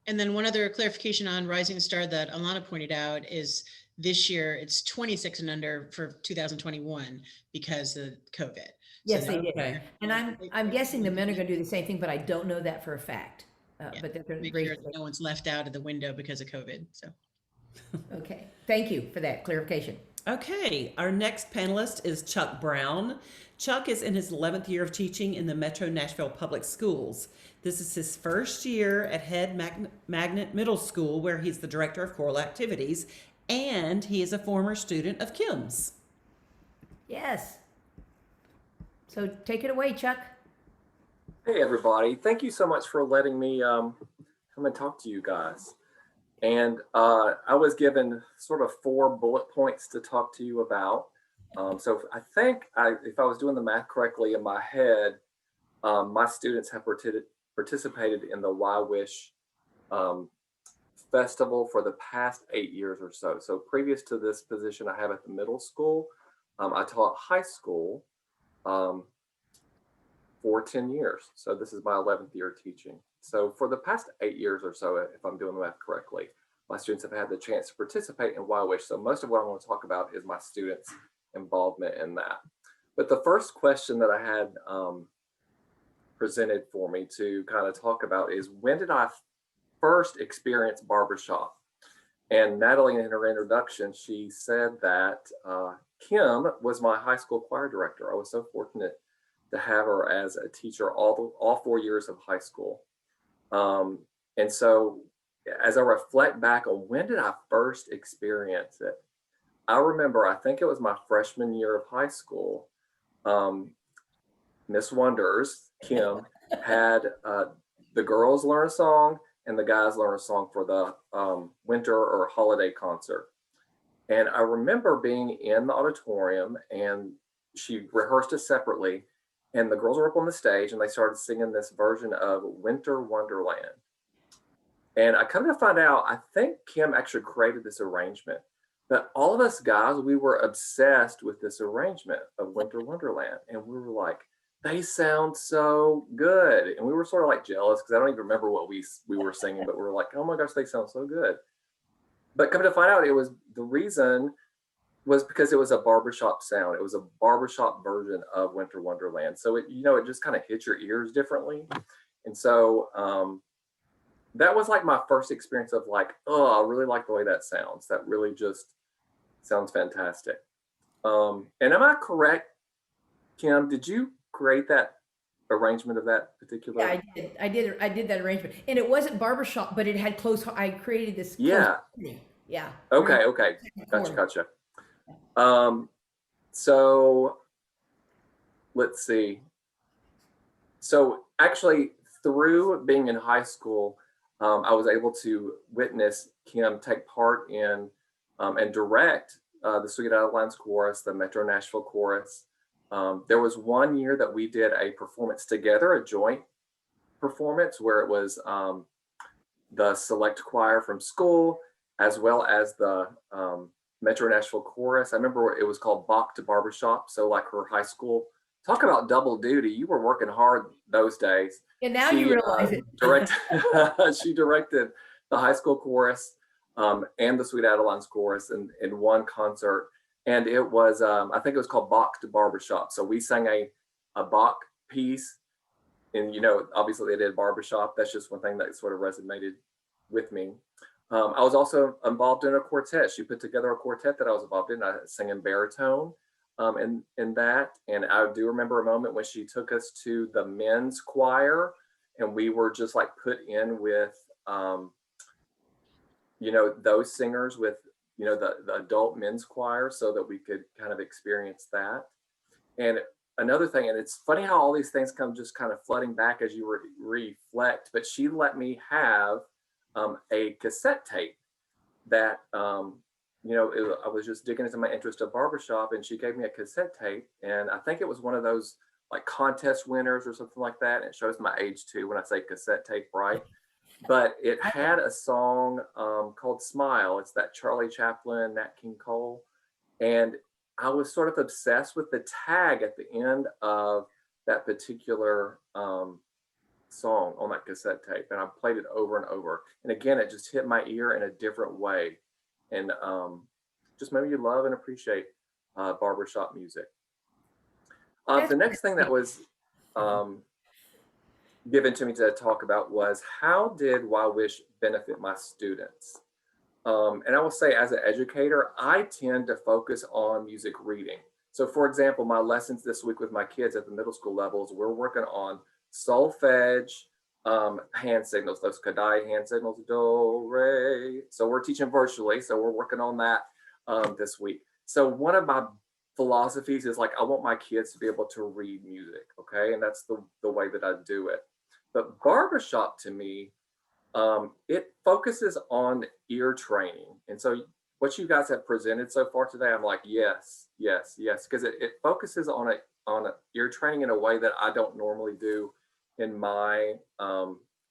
And then one other clarification on Rising Star that Alana pointed out is this year it's 26 and under for 2021 because of COVID. Yes, So they did. Okay. And I'm guessing the men are going to do the same thing, but I don't know that for a fact. But they're going to make sure that no one's left out of the window because of COVID. So. Okay. Thank you for that clarification. Okay, our next panelist is Chuck Brown. Chuck is in his 11th year of teaching in the Metro Nashville Public Schools. This is his first year at Head Magnet Middle School, where he's the director of choral activities, and he is a former student of Kim's. Yes. So take it away, Chuck. Hey, everybody. Thank you so much for letting me come and talk to you guys. And I was given sort of 4 bullet points to talk to you about. So I think if I was doing the math correctly in my head, my students have participated in the Why Wish festival for the past 8 years or so. So previous to this position I have at the middle school, I taught high school for 10 years. So this is my 11th year teaching. So for the past 8 years or so, if I'm doing the math correctly, my students have had the chance to participate in Why Wish. So most of what I want to talk about is my students' involvement in that. But the first question that I had presented for me to kind of talk about is, when did I first experience barbershop? And Natalie, in her introduction, she said that Kim was my high school choir director. I was so fortunate to have her as a teacher all 4 years of high school. And so as I reflect back on when did I first experience it, I remember, I think it was my freshman year of high school. Miss Wonders, Kim, had the girls learn a song and the guys learn a song for the winter or holiday concert. And I remember being in the auditorium and she rehearsed it separately, and the girls were up on the stage and they started singing this version of Winter Wonderland. And I come to find out, I think Kim actually created this arrangement. But all of us guys, we were obsessed with this arrangement of Winter Wonderland. And we were like, they sound so good. And we were sort of like jealous because I don't even remember what we were singing, but we were like, oh my gosh, they sound so good. But come to find out, it was the reason was because it was a barbershop sound. It was a barbershop version of Winter Wonderland. So it, it just kind of hit your ears differently. And so that was like my first experience of like, oh, I really like the way that sounds. That really just sounds fantastic. And am I correct, Kim? Did you create that arrangement of that particular? Yeah, I did that arrangement, and it wasn't barbershop, but it had close. I created this. Yeah. Yeah. Okay. Gotcha. So let's see. So actually, through being in high school, I was able to witness Kim take part in and direct the Sweet Out of Lines Chorus, the Metro Nashville Chorus. There was one year that we did a performance together, a joint performance, where it was the select choir from school, as well as the Metro Nashville Chorus. I remember it was called Bach to Barbershop. So like her high school, talk about double duty. You were working hard those days. And now you realize it. She directed the high school chorus and the Sweet Adelines chorus in one concert. And it was, I think it was called Bach to Barbershop. So we sang a Bach piece. And, obviously they did barbershop. That's just one thing that sort of resonated with me. I was also involved in a quartet. She put together a quartet that I was involved in. I sang in baritone in that. And I do remember a moment when she took us to the men's choir, and we were just like put in with, those singers with, the adult men's choir, so that we could kind of experience that. And another thing, and it's funny how all these things come just kind of flooding back as you reflect, but she let me have a cassette tape that, I was just digging into my interest of barbershop, and she gave me a cassette tape. And I think it was one of those like contest winners or something like that. And it shows my age too when I say cassette tape, right? But it had a song called Smile. It's that Charlie Chaplin, Nat King Cole. And I was sort of obsessed with the tag at the end of that particular song on that cassette tape. And I played it over and over. And again, it just hit my ear in a different way. And just maybe you love and appreciate barbershop music. The next thing that was given to me to talk about was, how did Why Wish benefit my students? And I will say, as an educator, I tend to focus on music reading. So for example, my lessons this week with my kids at the middle school levels, we're working on solfege hand signals, those Kadai hand signals, do, re. So we're teaching virtually. So we're working on that this week. So one of my philosophies is like, I want my kids to be able to read music. Okay. And that's the way that I do it. But barbershop to me, it focuses on ear training. And so what you guys have presented so far today, I'm like, yes, because it focuses on ear training in a way that I don't normally do in my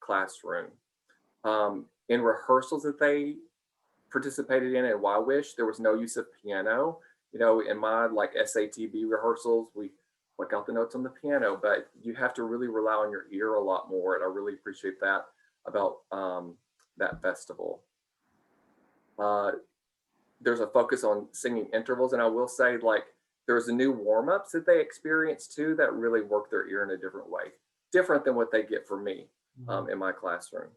classroom. In rehearsals that they participated in at Why Wish, there was no use of piano. In my like SATB rehearsals, we work out the notes on the piano, but you have to really rely on your ear a lot more. And I really appreciate that about that festival. There's a focus on singing intervals. And I will say, like, there's a new warm-ups that they experience too that really work their ear in a different way, different than what they get from me in my classroom.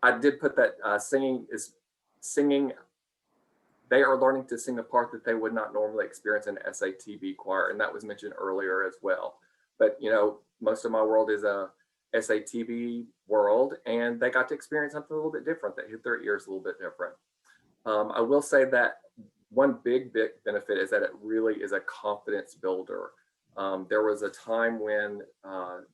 I did put that singing, they are learning to sing a part that they would not normally experience in SATB choir. And that was mentioned earlier as well. But, most of my world is a SATB world, and they got to experience something a little bit different that hit their ears a little bit different. I will say that one big benefit is that it really is a confidence builder. There was a time when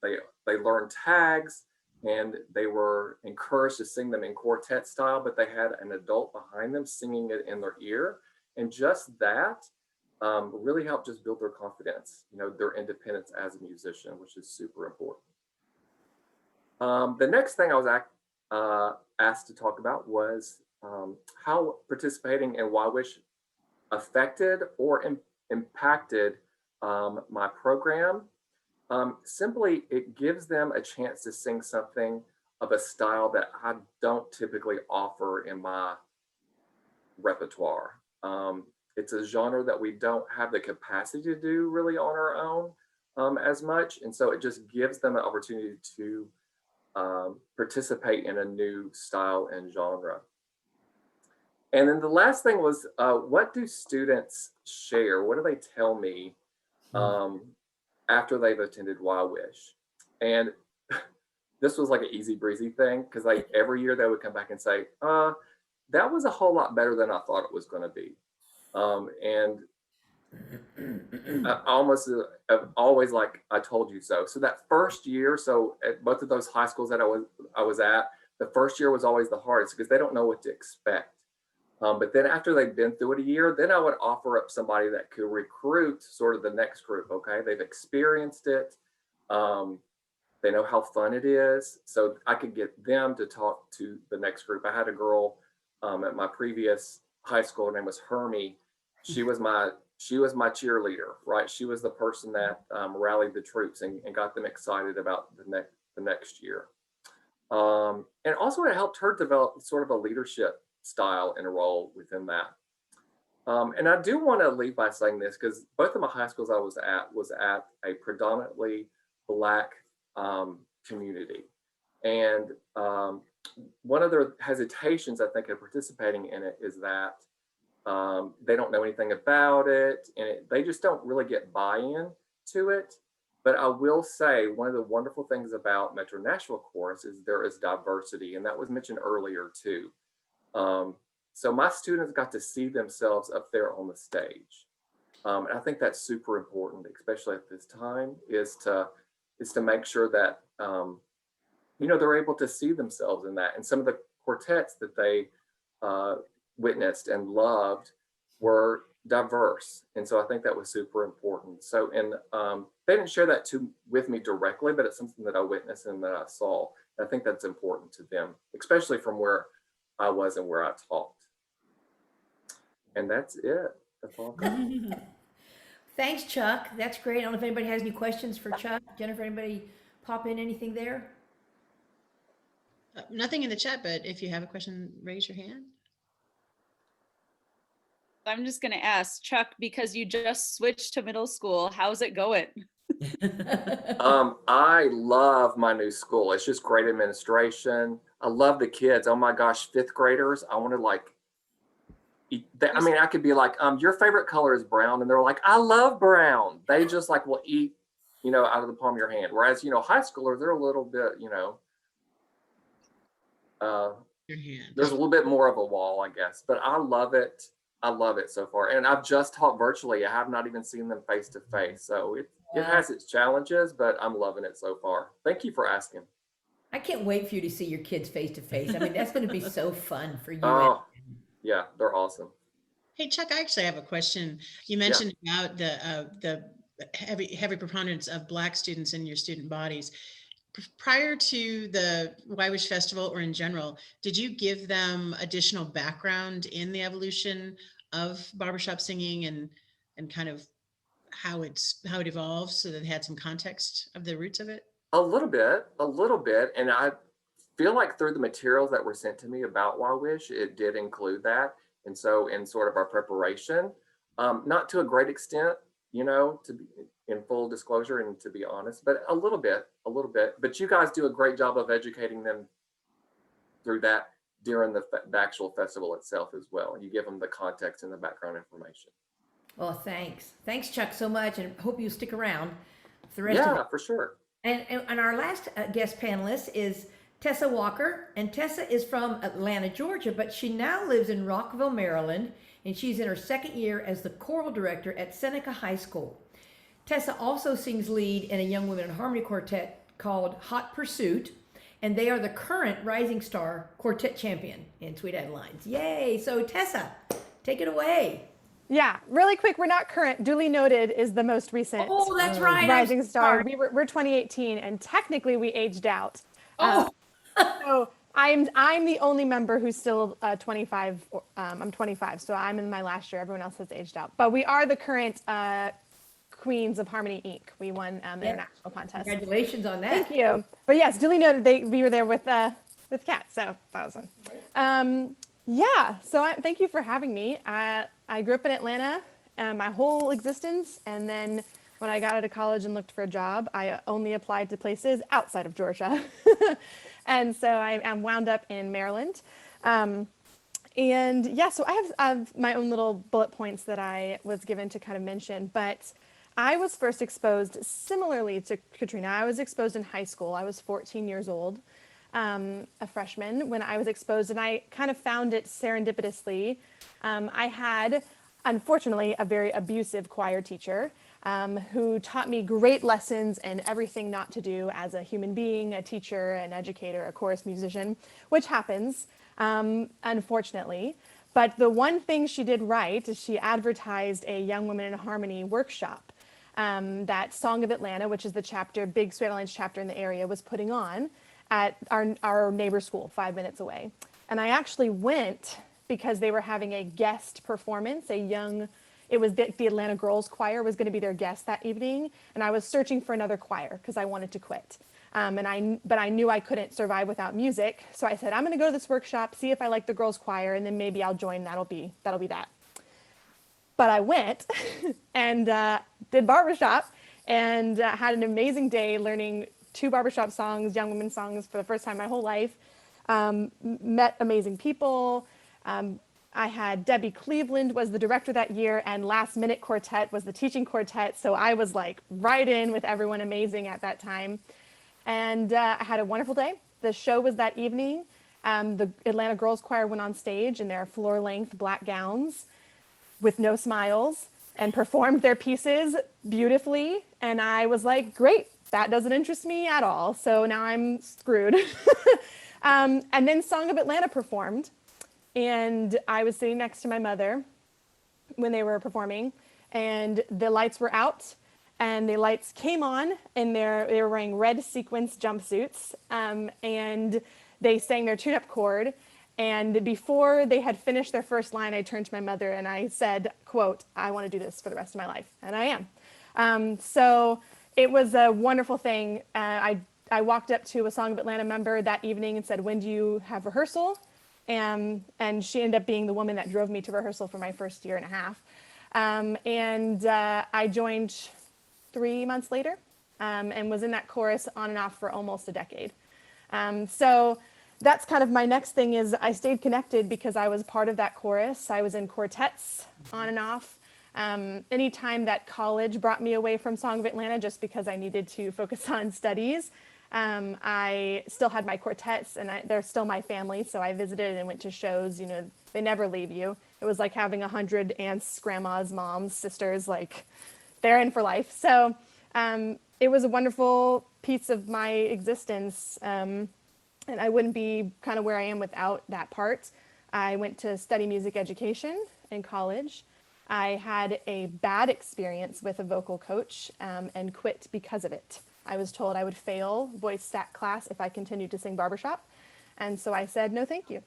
they learned tags, and they were encouraged to sing them in quartet style, but they had an adult behind them singing it in their ear. And just that really helped just build their confidence, their independence as a musician, which is super important. The next thing I was asked to talk about was how participating in YWISH affected or impacted my program. Simply, it gives them a chance to sing something of a style that I don't typically offer in my repertoire. It's a genre that we don't have the capacity to do really on our own as much. And so it just gives them an opportunity to participate in a new style and genre. And then the last thing was, what do students share? What do they tell me after they've attended YWISH? And this was like an easy breezy thing, because like every year they would come back and say, that was a whole lot better than I thought it was going to be. And I always like, I told you so. So that first year, so at both of those high schools that I was at, the first year was always the hardest because they don't know what to expect. But then after they've been through it a year, then I would offer up somebody that could recruit sort of the next group. Okay, they've experienced it. They know how fun it is. So I could get them to talk to the next group. I had a girl at my previous high school. Her name was Hermie. She was my cheerleader, right? She was the person that rallied the troops and got them excited about the next year. And also it helped her develop sort of a leadership style and role within that. And I do want to leave by saying this, because both of my high schools I was at a predominantly Black community. And one of their hesitations, I think, of participating in it is that they don't know anything about it, and they just don't really get buy-in to it. But I will say one of the wonderful things about Metro Nashville Chorus is there is diversity, and that was mentioned earlier too. So my students got to see themselves up there on the stage. And I think that's super important, especially at this time, is to make sure that, they're able to see themselves in that. And some of the quartets that they witnessed and loved were diverse. And so I think that was super important. So, and they didn't share that with me directly, but it's something that I witnessed and that I saw. And I think that's important to them, especially from where I was and where I taught. And that's it. That's all. Thanks, Chuck. That's great. I don't know if anybody has any questions for Chuck. Jennifer, anybody pop in anything there? Nothing in the chat, but if you have a question, raise your hand. I'm just going to ask Chuck, because you just switched to middle school, how's it going? I love my new school. It's just great administration. I love the kids. Oh my gosh, fifth graders. I want to I could be like, your favorite color is brown. And they're like, I love brown. They just like will eat, out of the palm of your hand. Whereas, high schoolers, they're a little bit, there's a little bit more of a wall, I guess. But I love it. I love it so far. And I've just taught virtually. I have not even seen them face to face. So it has its challenges, but I'm loving it so far. Thank you for asking. I can't wait for you to see your kids face to face. I mean, that's going to be so fun for you. Oh, yeah, they're awesome. Hey, Chuck, I actually have a question. You mentioned about the heavy preponderance of Black students in your student bodies. Prior to the YWISH Festival, or in general, did you give them additional background in the evolution of barbershop singing and kind of how it evolved, so that they had some context of the roots of it? A little bit. And I feel like through the materials that were sent to me about YWISH, it did include that. And so in sort of our preparation, not to a great extent, to be in full disclosure and to be honest, but a little bit. But you guys do a great job of educating them through that during the actual festival itself as well. You give them the context and the background information. Well, thanks. Thanks, Chuck, so much. And hope you stick around for the rest of it. Yeah, for sure. And our last guest panelist is Tessa Walker. And Tessa is from Atlanta, Georgia, but she now lives in Rockville, Maryland. And she's in her second year as the choral director at Seneca High School. Tessa also sings lead in a young women in harmony quartet called Hot Pursuit, and they are the current Rising Star Quartet champion in Sweet Adelines. Yay! So Tessa, take it away. Yeah, really quick, we're not current. Duly Noted is the most recent. Oh, that's right. Rising Star. We're 2018, and technically we aged out. Oh, So I'm the only member who's still 25. I'm 25, so I'm in my last year. Everyone else has aged out. But we are the current Queens of Harmony Inc. We won the international contest. congratulations on that. Thank you. But yes, duly noted. We were there with Kat, so that was fun. Yeah. So thank you for having me. I grew up in Atlanta my whole existence, and then when I got out of college and looked for a job, I only applied to places outside of Georgia, and so I'm wound up in Maryland. And yeah, so I have my own little bullet points that I was given to kind of mention, but I was first exposed similarly to Katrina. I was exposed in high school. I was 14 years old, a freshman, when I was exposed, and I kind of found it serendipitously. I had, unfortunately, a very abusive choir teacher who taught me great lessons and everything not to do as a human being, a teacher, an educator, a chorus musician, which happens, unfortunately. But the one thing she did right is she advertised a Young Women in Harmony workshop that Song of Atlanta, which is the chapter, big Straight Lines chapter in the area, was putting on at our neighbor school 5 minutes away. And I actually went because they were having a guest performance, it was the Atlanta Girls Choir was going to be their guest that evening. And I was searching for another choir because I wanted to quit. But I knew I couldn't survive without music. So I said, I'm going to go to this workshop, see if I like the girls choir, and then maybe I'll join. That'll be that. But I went and did Barbershop and had an amazing day learning 2 Barbershop songs, young women songs, for the first time in my whole life. Met amazing people. I had Debbie Cleveland was the director that year, and Last Minute Quartet was the teaching quartet. So I was like right in with everyone amazing at that time. And I had a wonderful day. The show was that evening. The Atlanta Girls Choir went on stage in their floor-length black gowns with no smiles and performed their pieces beautifully. And I was like, great, that doesn't interest me at all. So now I'm screwed. And then Song of Atlanta performed. And I was sitting next to my mother when they were performing, and the lights were out, and the lights came on, and they were wearing red sequins jumpsuits, and they sang their tune-up chord. And before they had finished their first line, I turned to my mother and I said, quote, I want to do this for the rest of my life. And I am. So it was a wonderful thing. I walked up to a Song of Atlanta member that evening and said, when do you have rehearsal? And she ended up being the woman that drove me to rehearsal for my first year and a half. I joined 3 months later and was in that chorus on and off for almost a decade. So that's kind of my next thing is I stayed connected because I was part of that chorus. I was in quartets on and off. Anytime that college brought me away from Song of Atlanta just because I needed to focus on studies, I still had my quartets, and they're still my family. So I visited and went to shows. You know, they never leave you. It was like having 100 aunts, grandmas, moms, sisters, like they're in for life. So it was a wonderful piece of my existence. And I wouldn't be kind of where I am without that part. I went to study music education in college. I had a bad experience with a vocal coach and quit because of it. I was told I would fail voice stat class if I continued to sing Barbershop. And so I said, no, thank you,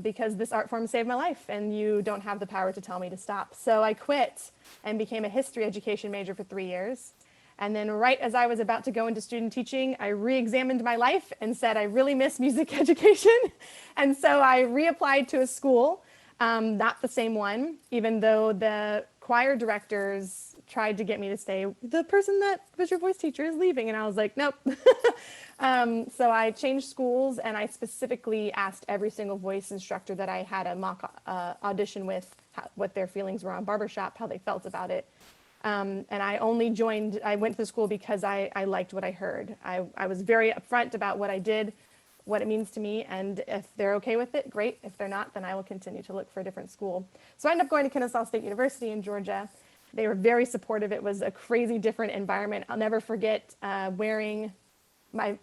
because this art form saved my life and you don't have the power to tell me to stop. So I quit and became a history education major for 3 years. And then right as I was about to go into student teaching, I re-examined my life and said, I really miss music education. And so I reapplied to a school, not the same one, even though the choir directors tried to get me to stay. The person that was your voice teacher is leaving. And I was like, nope. So I changed schools, and I specifically asked every single voice instructor that I had a mock audition with what their feelings were on Barbershop, how they felt about it. And I went to the school because I liked what I heard. I was very upfront about what I did, what it means to me, and if they're okay with it, great. If they're not, then I will continue to look for a different school. So I ended up going to Kennesaw State University in Georgia. They were very supportive. It was a crazy different environment. I'll never forget wearing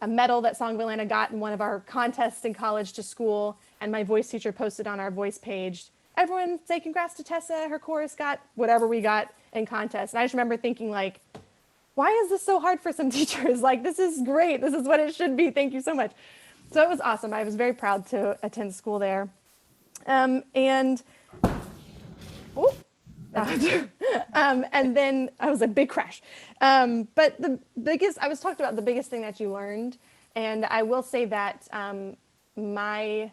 a medal that Song of Atlanta got in one of our contests in college to school, and my voice teacher posted on our voice page, everyone say congrats to Tessa, her chorus got whatever we got in contest. And I just remember thinking like, why is this so hard for some teachers? Like, this is great. This is what it should be. Thank you so much. So it was awesome. I was very proud to attend school there. And then I was a big crash. But I was talked about the biggest thing that you learned. And I will say that we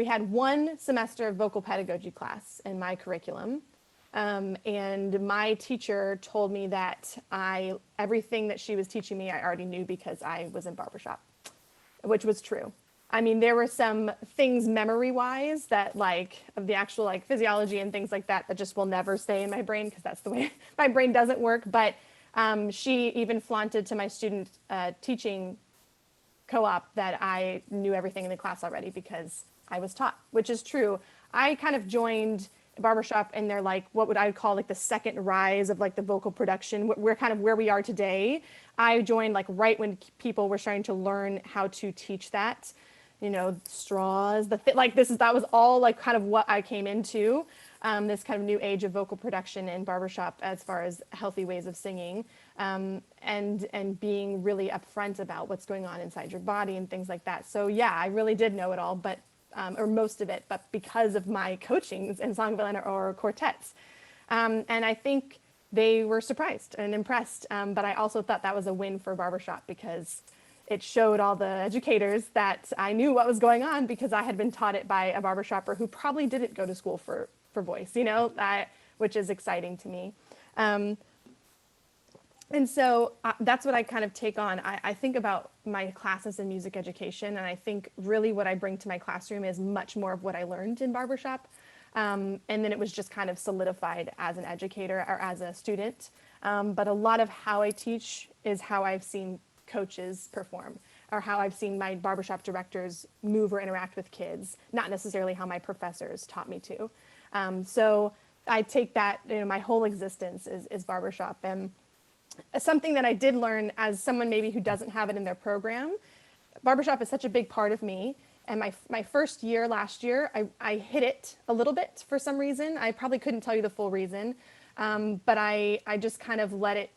had one semester of vocal pedagogy class in my curriculum. And my teacher told me that everything that she was teaching me, I already knew because I was in barbershop, which was true. I mean, there were some things memory-wise that of the actual physiology and things like that just will never stay in my brain because that's the way my brain doesn't work. But she even flaunted to my student teaching co-op that I knew everything in the class already because I was taught, which is true. I kind of joined barbershop and they're what would I call the second rise of the vocal production. We're kind of where we are today. I joined right when people were starting to learn how to teach that, straws, that was all kind of what I came into, this kind of new age of vocal production in barbershop as far as healthy ways of singing, and being really upfront about what's going on inside your body and things like that. So yeah, I really did know it all, but or most of it, but because of my coachings in song, violin, or quartets. And I think they were surprised and impressed, but I also thought that was a win for barbershop because it showed all the educators that I knew what was going on because I had been taught it by a barbershopper who probably didn't go to school for voice, which is exciting to me. And so that's what I kind of take on. I think about my classes in music education, and I think really what I bring to my classroom is much more of what I learned in barbershop. And then it was just kind of solidified as an educator or as a student. But a lot of how I teach is how I've seen coaches perform or how I've seen my barbershop directors move or interact with kids, not necessarily how my professors taught me to. So I take that, my whole existence is barbershop. And something that I did learn as someone maybe who doesn't have it in their program, barbershop is such a big part of me. And my first year last year, I hit it a little bit for some reason. I probably couldn't tell you the full reason, but I just kind of let it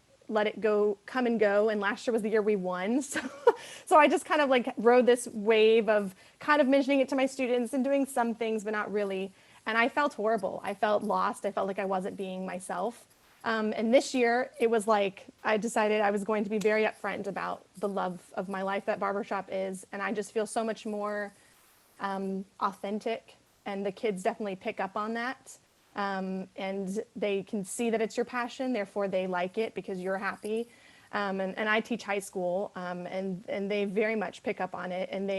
go, come and go. And last year was the year we won. So I just kind of rode this wave of kind of mentioning it to my students and doing some things, but not really. And I felt horrible. I felt lost. I felt like I wasn't being myself. And this year it was I decided I was going to be very upfront about the love of my life that barbershop is. And I just feel so much more authentic, and the kids definitely pick up on that. And they can see that it's your passion, therefore they like it because you're happy. And I teach high school, and they very much pick up on it. And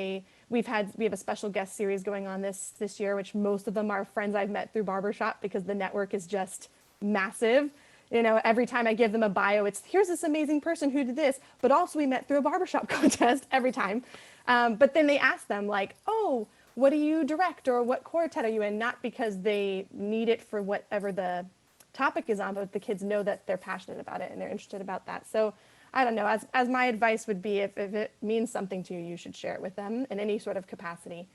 we have a special guest series going on this year, which most of them are friends I've met through barbershop because the network is just massive. Every time I give them a bio, it's here's this amazing person who did this, but also we met through a barbershop contest every time. But then they ask them oh, what do you direct or what quartet are you in? Not because they need it for whatever the topic is on, but the kids know that they're passionate about it and they're interested about that. So I don't know, as my advice would be, if it means something to you, you should share it with them in any sort of capacity,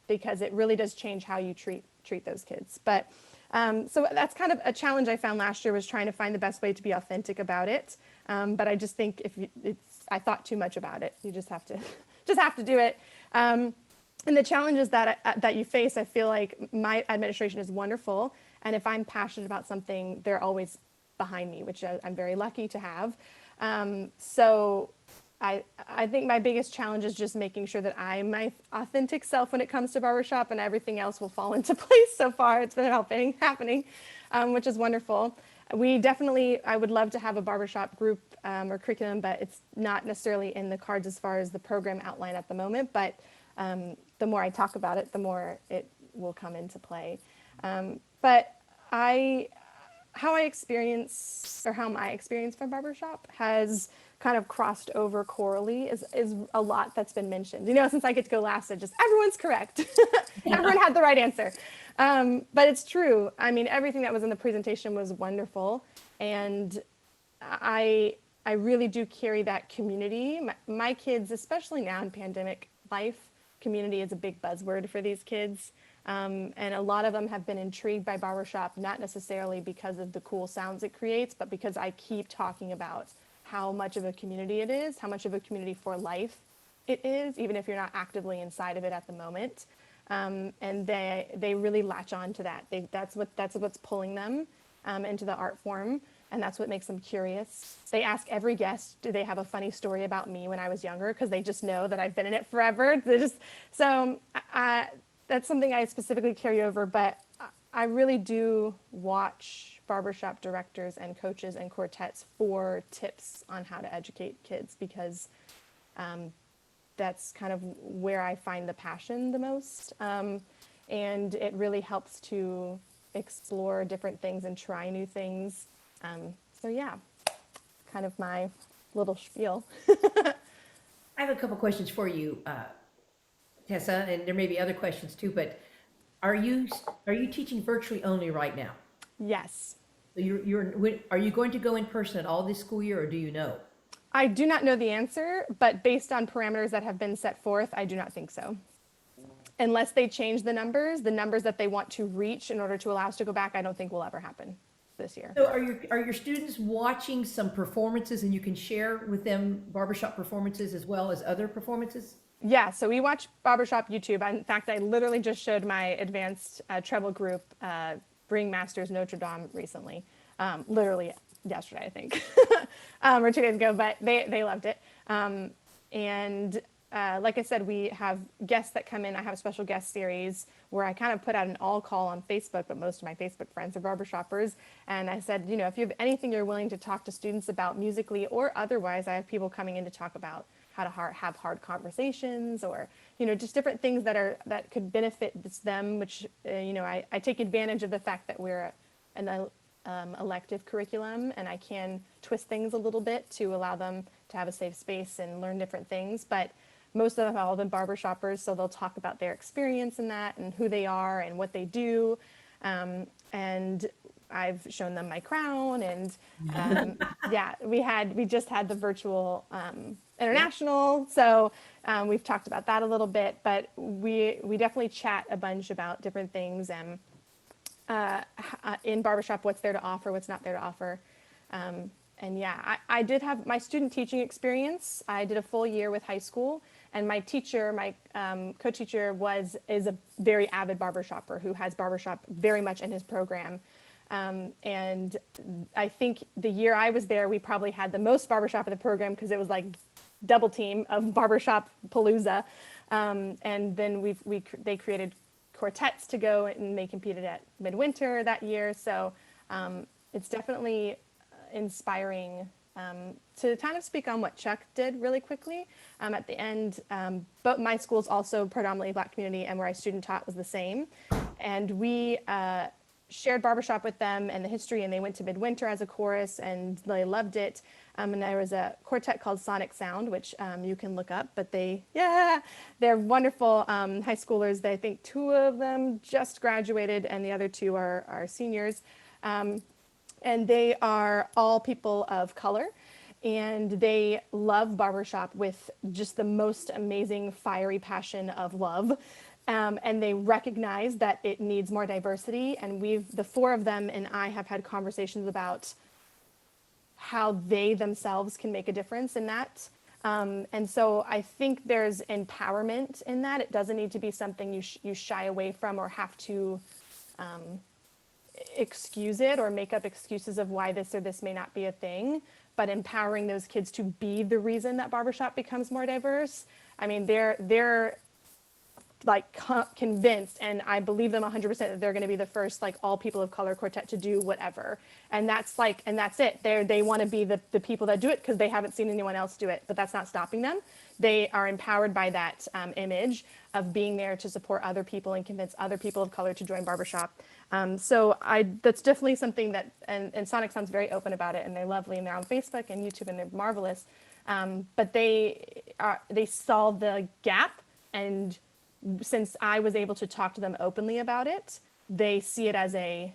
because it really does change how you treat those kids. But so that's kind of a challenge I found last year, was trying to find the best way to be authentic about it. But I just think I thought too much about it. You just have to do it. And the challenges that you face, I feel like my administration is wonderful. And if I'm passionate about something, they're always behind me, which I'm very lucky to have. So I think my biggest challenge is just making sure that I'm my authentic self when it comes to barbershop, and everything else will fall into place. So far, it's been happening, which is wonderful. I would love to have a barbershop group or curriculum, but it's not necessarily in the cards as far as the program outline at the moment. But the more I talk about it, the more it will come into play. But how my experience from barbershop has kind of crossed over chorally is a lot that's been mentioned. Since I get to go last, everyone's correct. Everyone had the right answer. But it's true. I mean, everything that was in the presentation was wonderful. And I really do carry that community. My kids, especially now in pandemic life, community is a big buzzword for these kids. And a lot of them have been intrigued by barbershop, not necessarily because of the cool sounds it creates, but because I keep talking about how much of a community it is, how much of a community for life it is, even if you're not actively inside of it at the moment. And they really latch on to that. That's what's pulling them into the art form. And that's what makes them curious. They ask every guest, do they have a funny story about me when I was younger? Because they just know that I've been in it forever. That's something I specifically carry over, but I really do watch barbershop directors and coaches and quartets for tips on how to educate kids, because that's kind of where I find the passion the most. And it really helps to explore different things and try new things. So yeah, kind of my little spiel. I have a couple questions for you, Tessa, and there may be other questions too, but are you teaching virtually only right now? Yes. So are you going to go in person at all this school year, or do you know? I do not know the answer, but based on parameters that have been set forth, I do not think so. Unless they change the numbers that they want to reach in order to allow us to go back, I don't think will ever happen this year. So are your students watching some performances, and you can share with them barbershop performances as well as other performances? Yeah, so we watch Barbershop YouTube. In fact, I literally just showed my advanced treble group, Bring Masters Notre Dame recently, literally yesterday, I think, or 2 days ago, but they loved it. Like I said, we have guests that come in. I have a special guest series where I kind of put out an all call on Facebook, but most of my Facebook friends are barbershoppers. And I said, if you have anything you're willing to talk to students about musically or otherwise, I have people coming in to talk about how to have hard conversations, or, just different things that could benefit them, which, I take advantage of the fact that we're an elective curriculum, and I can twist things a little bit to allow them to have a safe space and learn different things. But most of them have all been barbershoppers, so they'll talk about their experience in that and who they are and what they do. And I've shown them my crown, and yeah, we just had the virtual international, so we've talked about that a little bit, but we definitely chat a bunch about different things, and in barbershop, what's there to offer, what's not there to offer. And yeah, I did have my student teaching experience. I did a full year with high school, and my teacher, my co-teacher is a very avid barbershopper who has barbershop very much in his program. And I think the year I was there, we probably had the most barbershop in the program, because it was like double team of barbershop palooza. And then they created quartets to go, and they competed at Midwinter that year. So it's definitely inspiring to kind of speak on what Chuck did really quickly at the end. But my school's also predominantly Black community, and where I student taught was the same. And we shared barbershop with them and the history, and they went to Midwinter as a chorus, and they loved it. And there was a quartet called Sonic Sound, which you can look up, but they're wonderful high schoolers. I think 2 of them just graduated, and the other 2 are seniors. And they are all people of color, and they love barbershop with just the most amazing fiery passion of love. And they recognize that it needs more diversity. And the 4 of them and I have had conversations about how they themselves can make a difference in that. And so I think there's empowerment in that. It doesn't need to be something you shy away from or have to excuse it or make up excuses of why this or this may not be a thing, but empowering those kids to be the reason that barbershop becomes more diverse. I mean, they're like convinced, and I believe them 100% that they're going to be the first like all people of color quartet to do whatever. And that's it. They want to be the people that do it because they haven't seen anyone else do it, but that's not stopping them. They are empowered by that image of being there to support other people and convince other people of color to join barbershop. So that's definitely something that, and Sonic Sound's very open about it, and they're lovely, and they're on Facebook and YouTube, and they're marvelous. But they saw the gap, and since I was able to talk to them openly about it, they see it as a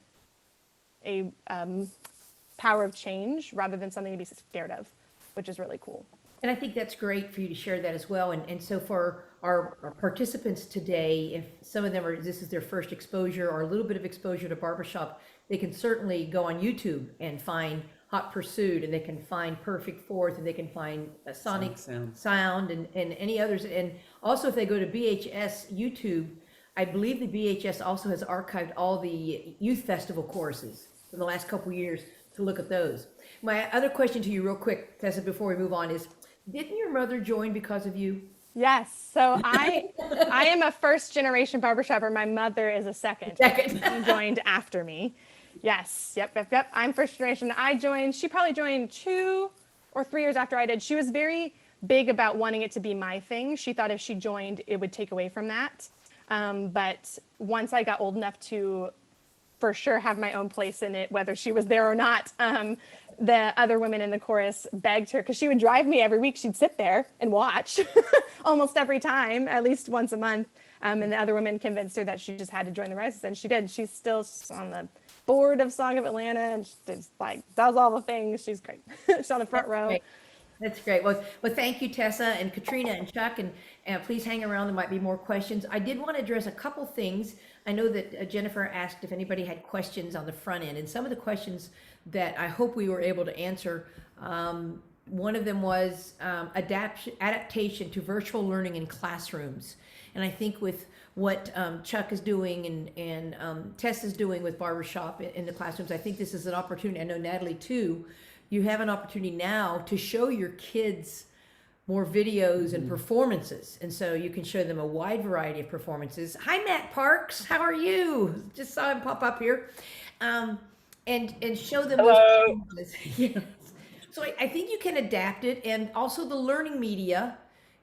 power of change rather than something to be scared of, which is really cool. And I think that's great for you to share that as well. And so for our participants today, if some of them are, this is their first exposure or a little bit of exposure to barbershop, they can certainly go on YouTube and find Hot Pursuit, and they can find Perfect Fourth, and they can find a Sonic Sound and any others. And also if they go to BHS YouTube, I believe the BHS also has archived all the youth festival choruses from the last couple of years to look at those. My other question to you real quick, Tessa, before we move on is, didn't your mother join because of you? Yes. So I am a first generation barbershopper. My mother is a second. Second. She joined after me. Yes. Yep. I'm first generation. She probably joined 2 or 3 years after I did. She was very big about wanting it to be my thing. She thought if she joined, it would take away from that. But once I got old enough to for sure have my own place in it, whether she was there or not, the other women in the chorus begged her, because she would drive me every week. She'd sit there and watch almost every time, at least once a month. And the other women convinced her that she just had to join the Rises, and she did. She's still on the board of Song of Atlanta, and she's like, does all the things. She's great. She's on the front row. Great. That's great. Well, thank you, Tessa and Katrina and Chuck, and please hang around. There might be more questions. I did want to address a couple things. I know that Jennifer asked if anybody had questions on the front end, and some of the questions that I hope we were able to answer. One of them was adaptation to virtual learning in classrooms. And I think with what Chuck is doing and Tess is doing with Barbershop in the classrooms, I think this is an opportunity. I know Natalie too, you have an opportunity now to show your kids more videos and performances. And so you can show them a wide variety of performances. Hi, Matt Parks, how are you? Just saw him pop up here. And show them. Hello. Yes. So I think you can adapt it, and also the learning media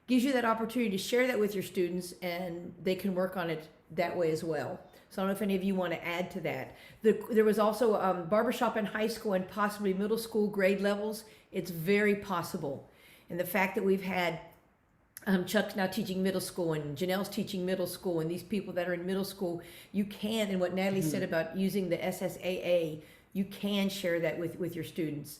gives you that opportunity to share that with your students, and they can work on it that way as well. So I don't know if any of you want to add to that. There was also barbershop in high school and possibly middle school grade levels. It's very possible. And the fact that we've had Chuck's now teaching middle school, and Janelle's teaching middle school, and these people that are in middle school, you can, and what Natalie said about using the SSAA, you can share that with your students.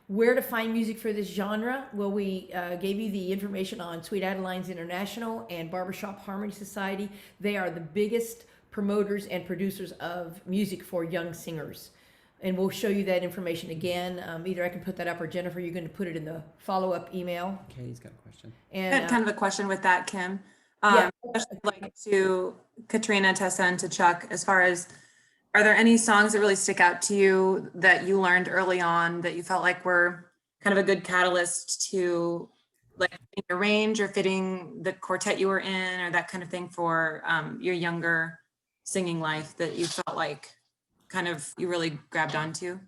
Where to find music for this genre? Well, we gave you the information on Sweet Adelines International and Barbershop Harmony Society. They are the biggest promoters and producers of music for young singers. And we'll show you that information again. Either I can put that up, or Jennifer, you're going to put it in the follow-up email. Katie's got a question. I had kind of a question with that, Kim. Yeah. Especially like to Katrina, Tessa, and to Chuck, as far as, are there any songs that really stick out to you that you learned early on that you felt like were kind of a good catalyst to like fitting your range or fitting the quartet you were in, or that kind of thing for your younger singing life that you felt like kind of you really grabbed onto?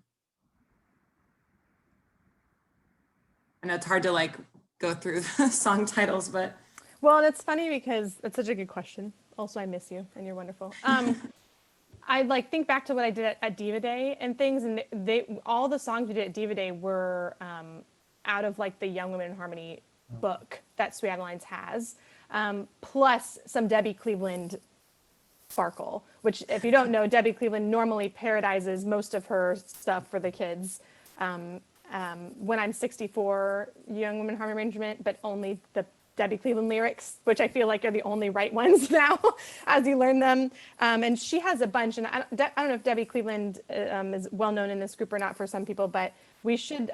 I know it's hard to like go through the song titles, but. Well, it's funny because it's such a good question. Also, I miss you and you're wonderful. I like think back to what I did at Diva Day and things, and all the songs we did at Diva Day were out of like the Young Women in Harmony book that Sweet Adelines has, plus some Debbie Cleveland sparkle, which if you don't know, Debbie Cleveland normally parodises most of her stuff for the kids. When I'm 64, Young Women in Harmony arrangement, but only the Debbie Cleveland lyrics, which I feel like are the only right ones now as you learn them. And she has a bunch, and I don't know if Debbie Cleveland is well known in this group or not for some people, but we should,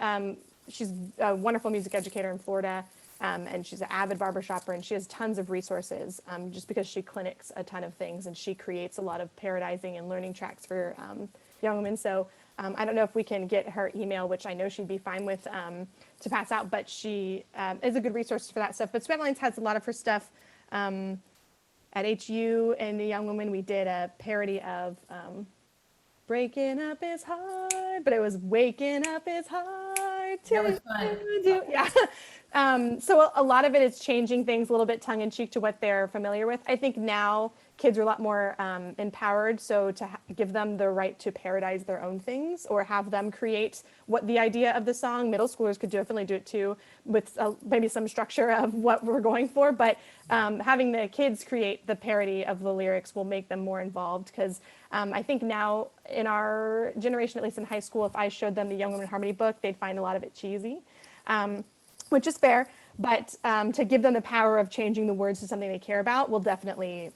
she's a wonderful music educator in Florida, and she's an avid barbershopper, and she has tons of resources just because she clinics a ton of things, and she creates a lot of parodizing and learning tracks for young women. So I don't know if we can get her email, which I know she'd be fine with, to pass out, but she is a good resource for that stuff. But Sweet Adelines has a lot of her stuff. At HU and the Young Women, we did a parody of Breaking Up is Hard, but it was Waking Up is Hard to That was fun. do. Yeah. So a lot of it is changing things a little bit tongue in cheek to what they're familiar with. I think now kids are a lot more empowered, so to give them the right to parodize their own things or have them create what the idea of the song. Middle schoolers could definitely do it too, with maybe some structure of what we're going for, but having the kids create the parody of the lyrics will make them more involved, because I think now in our generation, at least in high school, if I showed them the Young Women in Harmony book, they'd find a lot of it cheesy, which is fair. But to give them the power of changing the words to something they care about will definitely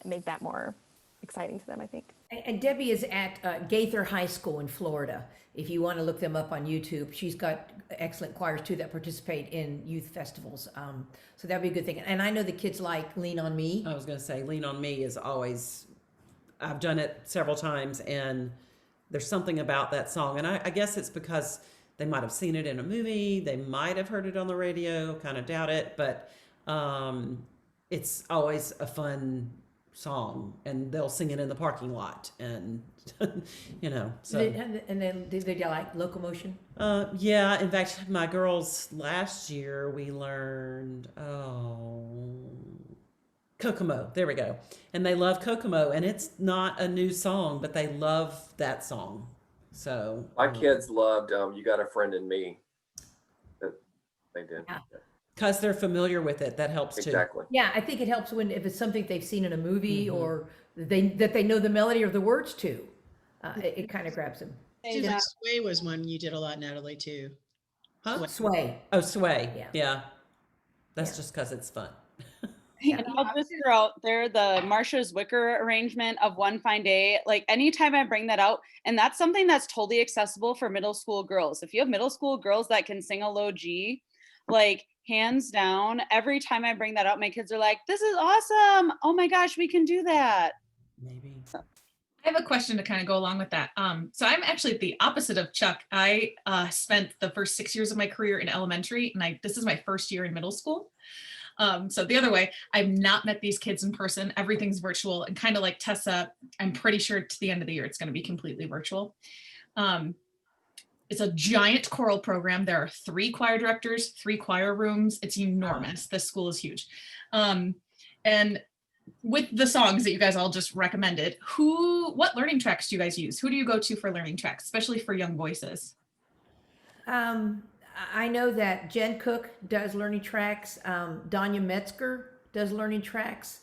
make that more exciting to them, I think. And Debbie is at Gaither High School in Florida. If you want to look them up on YouTube, she's got excellent choirs too that participate in youth festivals. So that'd be a good thing. And I know the kids like Lean on Me. I was going to say, Lean on Me is always, I've done it several times, and there's something about that song. And I guess it's because they might have seen it in a movie, they might have heard it on the radio, kind of doubt it, but it's always a fun song, and they'll sing it in the parking lot, and you know, so. And then did they like Locomotion? Yeah, in fact, my girls last year, we learned, Kokomo, there we go. And they love Kokomo, and it's not a new song, but they love that song. So My kids loved You Got a Friend in Me. They did. Yeah. because they're familiar with it, that helps too. Exactly. Yeah, I think it helps when if it's something they've seen in a movie or that they know the melody or the words to. It kind of grabs them. Seems like Sway was one you did a lot, Natalie, too. Huh? Sway. Oh, Sway. Yeah. Yeah. That's Yeah. just because it's fun. And I'll just throw out there the Marsha's Wicker arrangement of One Fine Day. Like anytime I bring that out, and that's something that's totally accessible for middle school girls. If you have middle school girls that can sing a low G, like hands down, every time I bring that out, my kids are like, this is awesome. Oh my gosh, we can do that. Maybe. I have a question to kind of go along with that. So I'm actually the opposite of Chuck. I spent the first 6 years of my career in elementary, and this is my first year in middle school. So the other way, I've not met these kids in person. Everything's virtual, and kind of like Tessa, I'm pretty sure to the end of the year, it's going to be completely virtual. It's a giant choral program. There are 3 choir directors, 3 choir rooms. It's enormous. This school is huge. And with the songs that you guys all just recommended, what learning tracks do you guys use? Who do you go to for learning tracks, especially for young voices? I know that Jen Cook does learning tracks. Danya Metzger does learning tracks.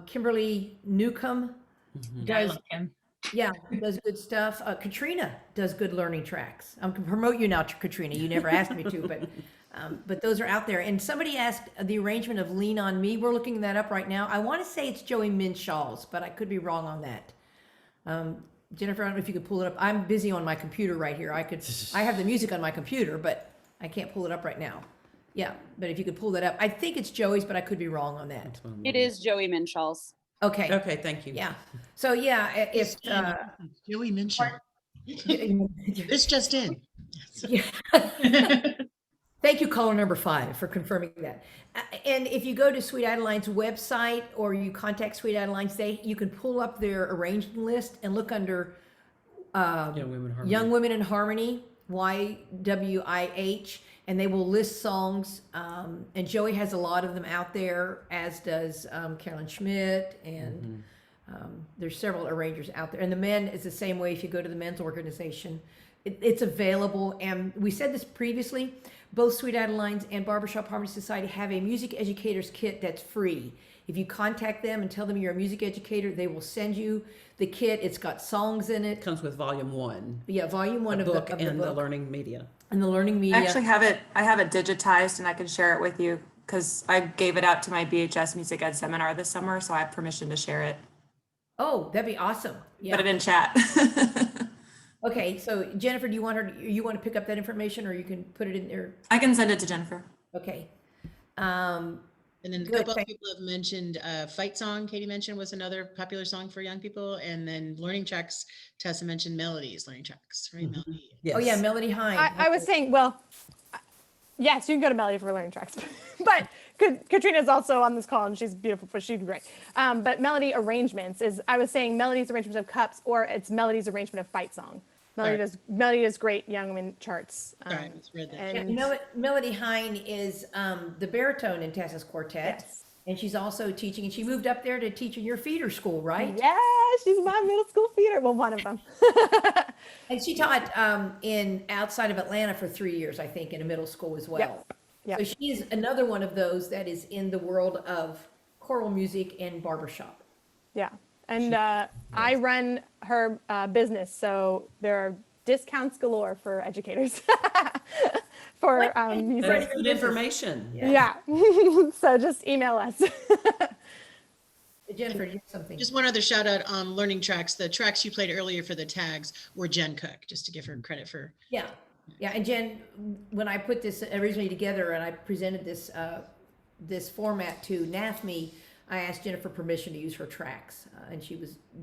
Kimberly Newcomb I does, love him. yeah, does good stuff. Katrina does good learning tracks. I'm going to promote you now, Katrina. You never asked me to, but those are out there. And somebody asked the arrangement of Lean on Me. We're looking that up right now. I want to say it's Joey Minshaw's, but I could be wrong on that. Jennifer, I don't know if you could pull it up. I'm busy on my computer right here. I have the music on my computer, but I can't pull it up right now. Yeah, but if you could pull that up. I think it's Joey's, but I could be wrong on that. It is Joey Minshall's. Okay. Okay, thank you. Yeah. So yeah, if Joey Minshall. This just in. thank you, caller number 5, for confirming that. And if you go to Sweet Adeline's website or you contact Sweet Adeline's, you can pull up their arranging list and look under Young Women in Harmony, YWIH, and they will list songs. And Joey has a lot of them out there, as does Carolyn Schmidt, and there's several arrangers out there. And the men is the same way. If you go to the men's organization, it's available. And we said this previously, both Sweet Adeline's and Barbershop Harmony Society have a music educator's kit that's free. If you contact them and tell them you're a music educator, they will send you the kit. It's got songs in it. Comes with volume 1. Yeah, volume 1 of the book. And the learning media. And the learning media. I actually have it. I have it digitized, and I can share it with you because I gave it out to my BHS Music Ed seminar this summer, so I have permission to share it. Oh, that'd be awesome. Yeah. Put it in chat. Okay, so Jennifer, do you want to pick up that information, or you can put it in there? I can send it to Jennifer. Okay. And then a Good, couple of thank- people have mentioned Fight Song, Katie mentioned, was another popular song for young people. And then learning tracks, Tessa mentioned Melodies, learning tracks, right? Melody. Yes. Oh yeah, Melody Hine. I was saying, well, yes, you can go to Melody for learning tracks, but Katrina's also on this call and she's beautiful, but she'd be great. But Melody arrangements I was saying Melody's arrangements of Cups, or it's Melody's arrangement of Fight Song. Melody does great young women charts. Sorry, I misread that. And Melody Hine is the baritone in Tessa's quartet. Yes. And she's also teaching, and she moved up there to teach in your feeder school, right? yeah, she's my middle school feeder. Well, one of them. And she taught in outside of Atlanta for 3 years, I think, in a middle school as well. Yep. So she is another one of those that is in the world of choral music and barbershop. Yeah. And I run her business, so there are discounts galore for educators. for music. That's good information. Yeah. So just email us. Jennifer, you have something. Just one other shout out on learning tracks. The tracks you played earlier for the tags were Jen Cook, just to give her credit for. Yeah, yeah, and Jen, when I put this originally together and I presented this this format to NAFME, I asked Jennifer permission to use her tracks, and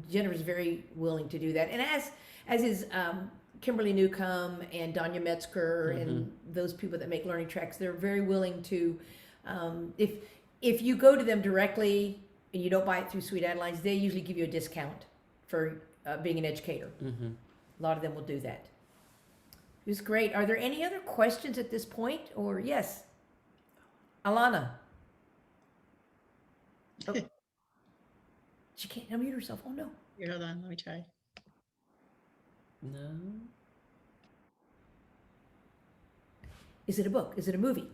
Jennifer's very willing to do that. And as is Kimberly Newcomb and Danya Metzger and those people that make learning tracks, they're very willing to, if you go to them directly and you don't buy it through Sweet Adelines, they usually give you a discount for being an educator. A lot of them will do that. It was great. Are there any other questions at this point? Or yes, Alana. Oh. She can't unmute herself. Oh no. Here, hold on, let me try. No. Is it a book? Is it a movie?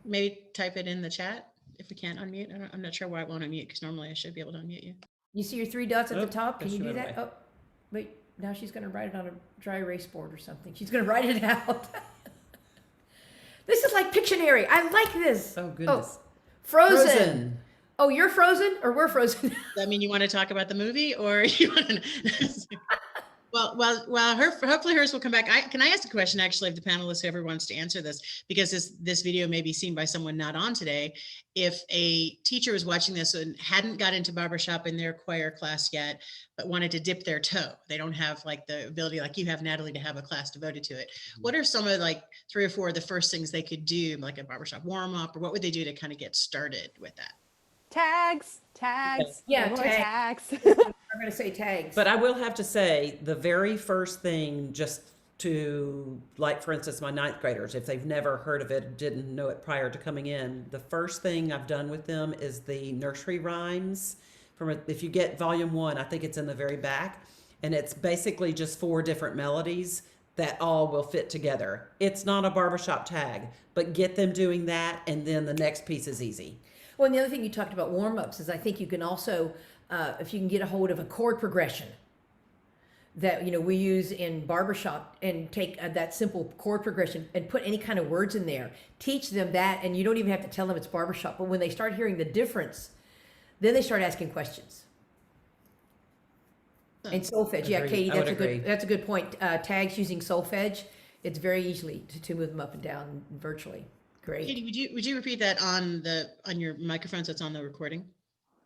Maybe type it in the chat if we can't unmute. I'm not sure why it won't unmute, because normally I should be able to unmute you. You see your 3 dots at the Oh, top? Can that you do went that? away. Oh, wait. Now she's going to write it on a dry erase board or something. She's going to write it out. This is like Pictionary. I like this. Oh, goodness. Frozen. Oh, you're frozen or we're frozen? Does that mean you want to talk about the movie, or you want to? Well, hopefully hers will come back. Can I ask a question, actually, of the panelists, whoever wants to answer this, because this video may be seen by someone not on today. If a teacher was watching this and hadn't got into barbershop in their choir class yet, but wanted to dip their toe, they don't have like the ability like you have, Natalie, to have a class devoted to it. What are some of like 3 or 4 of the first things they could do, like a barbershop warm up, or what would they do to kind of get started with that? Tags. Yeah, more tags. tags. I'm going to say tags. But I will have to say, the very first thing, just to, like, for instance, my 9th graders, if they've never heard of it, didn't know it prior to coming in, the first thing I've done with them is the nursery rhymes. If you get volume 1, I think it's in the very back, and it's basically just 4 different melodies that all will fit together. It's not a barbershop tag, but get them doing that, and then the next piece is easy. Well, and the other thing you talked about warm-ups is I think you can also, if you can get a hold of a chord progression that, we use in barbershop, and take that simple chord progression and put any kind of words in there, teach them that, and you don't even have to tell them it's barbershop, but when they start hearing the difference, then they start asking questions. And solfege, yeah, Agreed. Katie, I would agree. that's a good point. Tags using solfege, it's very easily to move them up and down virtually. Great. Katie, would you repeat that on your microphone so it's on the recording?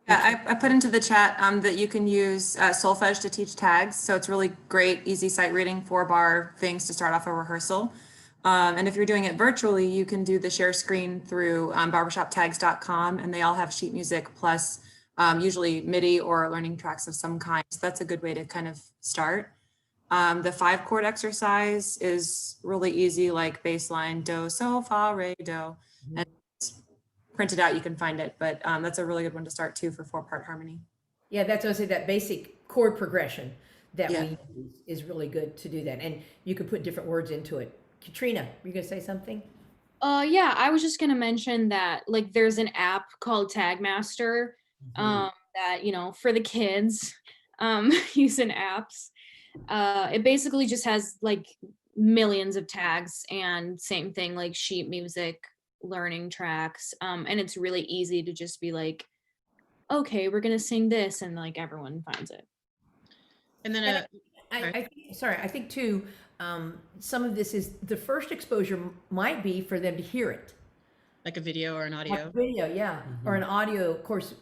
Yeah, I put into the chat that you can use solfege to teach tags. So it's really great, easy sight reading, 4-bar things to start off a rehearsal. And if you're doing it virtually, you can do the share screen through barbershoptags.com, and they all have sheet music plus usually MIDI or learning tracks of some kind. So that's a good way to kind of start. The 5-chord exercise is really easy, like baseline, do, so, fa, re, do. And it's printed out, you can find it, but that's a really good one to start too for 4-part harmony. Yeah, that's what I say, that basic chord progression that Yeah. we use is really good to do that. And you can put different words into it. Katrina, were you going to say something? Yeah, I was just gonna mention that like there's an app called Tagmaster that, for the kids using apps. It basically just has like millions of tags, and same thing like sheet music, learning tracks, and it's really easy to just be like, okay, we're gonna sing this, and like everyone finds it. And then I think too, some of this is the first exposure might be for them to hear it. like a video or an Like audio. video, yeah, or an audio. Of course,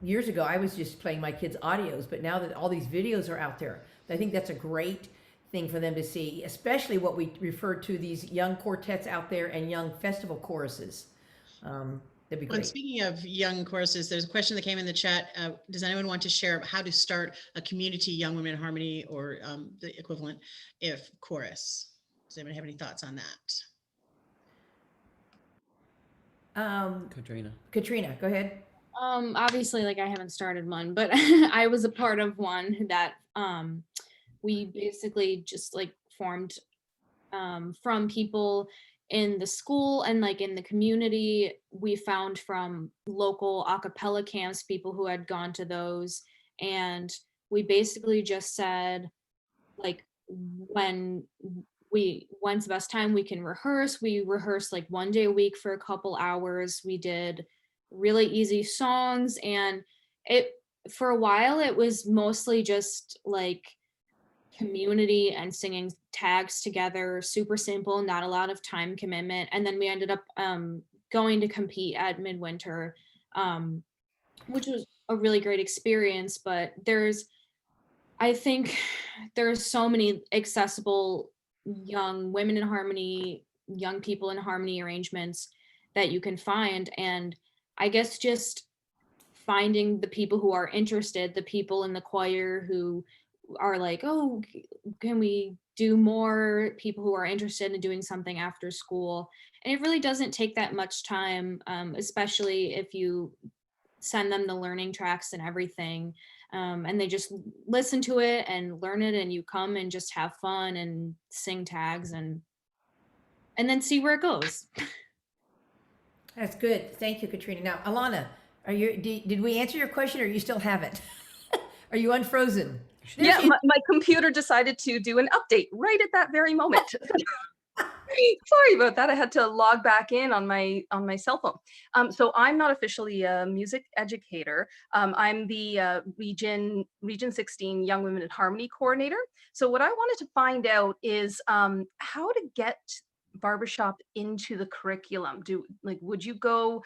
years ago I was just playing my kids' audios, but now that all these videos are out there, I think that's a great thing for them to see, especially what we refer to these young quartets out there and young festival choruses. That'd be Well, great. speaking of young choruses, there's a question that came in the chat. Does anyone want to share how to start a community young women in harmony, or the equivalent, if chorus? Does anyone have any thoughts on that? Katrina, go ahead. Obviously, like I haven't started one, but I was a part of one that we basically just like formed from people in the school and like in the community. We found from local a cappella camps, people who had gone to those, and we basically just said, like, when's the best time we can rehearse. We rehearsed like 1 day a week for a couple hours. We did really easy songs, and it for a while it was mostly just like community and singing tags together, super simple, not a lot of time commitment. And then we ended up going to compete at Midwinter, which was a really great experience. But I think there's so many accessible young women in harmony, young people in harmony arrangements that you can find. And I guess just finding the people who are interested, the people in the choir who are like, oh, can we do more? People who are interested in doing something after school. And it really doesn't take that much time, especially if you send them the learning tracks and everything. And they just listen to it and learn it, and you come and just have fun and sing tags and then see where it goes. That's good. Thank you, Katrina. Now, Alana, did we answer your question, or you still haven't? Are you unfrozen? Yeah, my computer decided to do an update right at that very moment. Sorry about that. I had to log back in on my cell phone. So I'm not officially a music educator. I'm the Region 16 Young Women in Harmony coordinator. So what I wanted to find out is how to get Barbershop into the curriculum. Would you go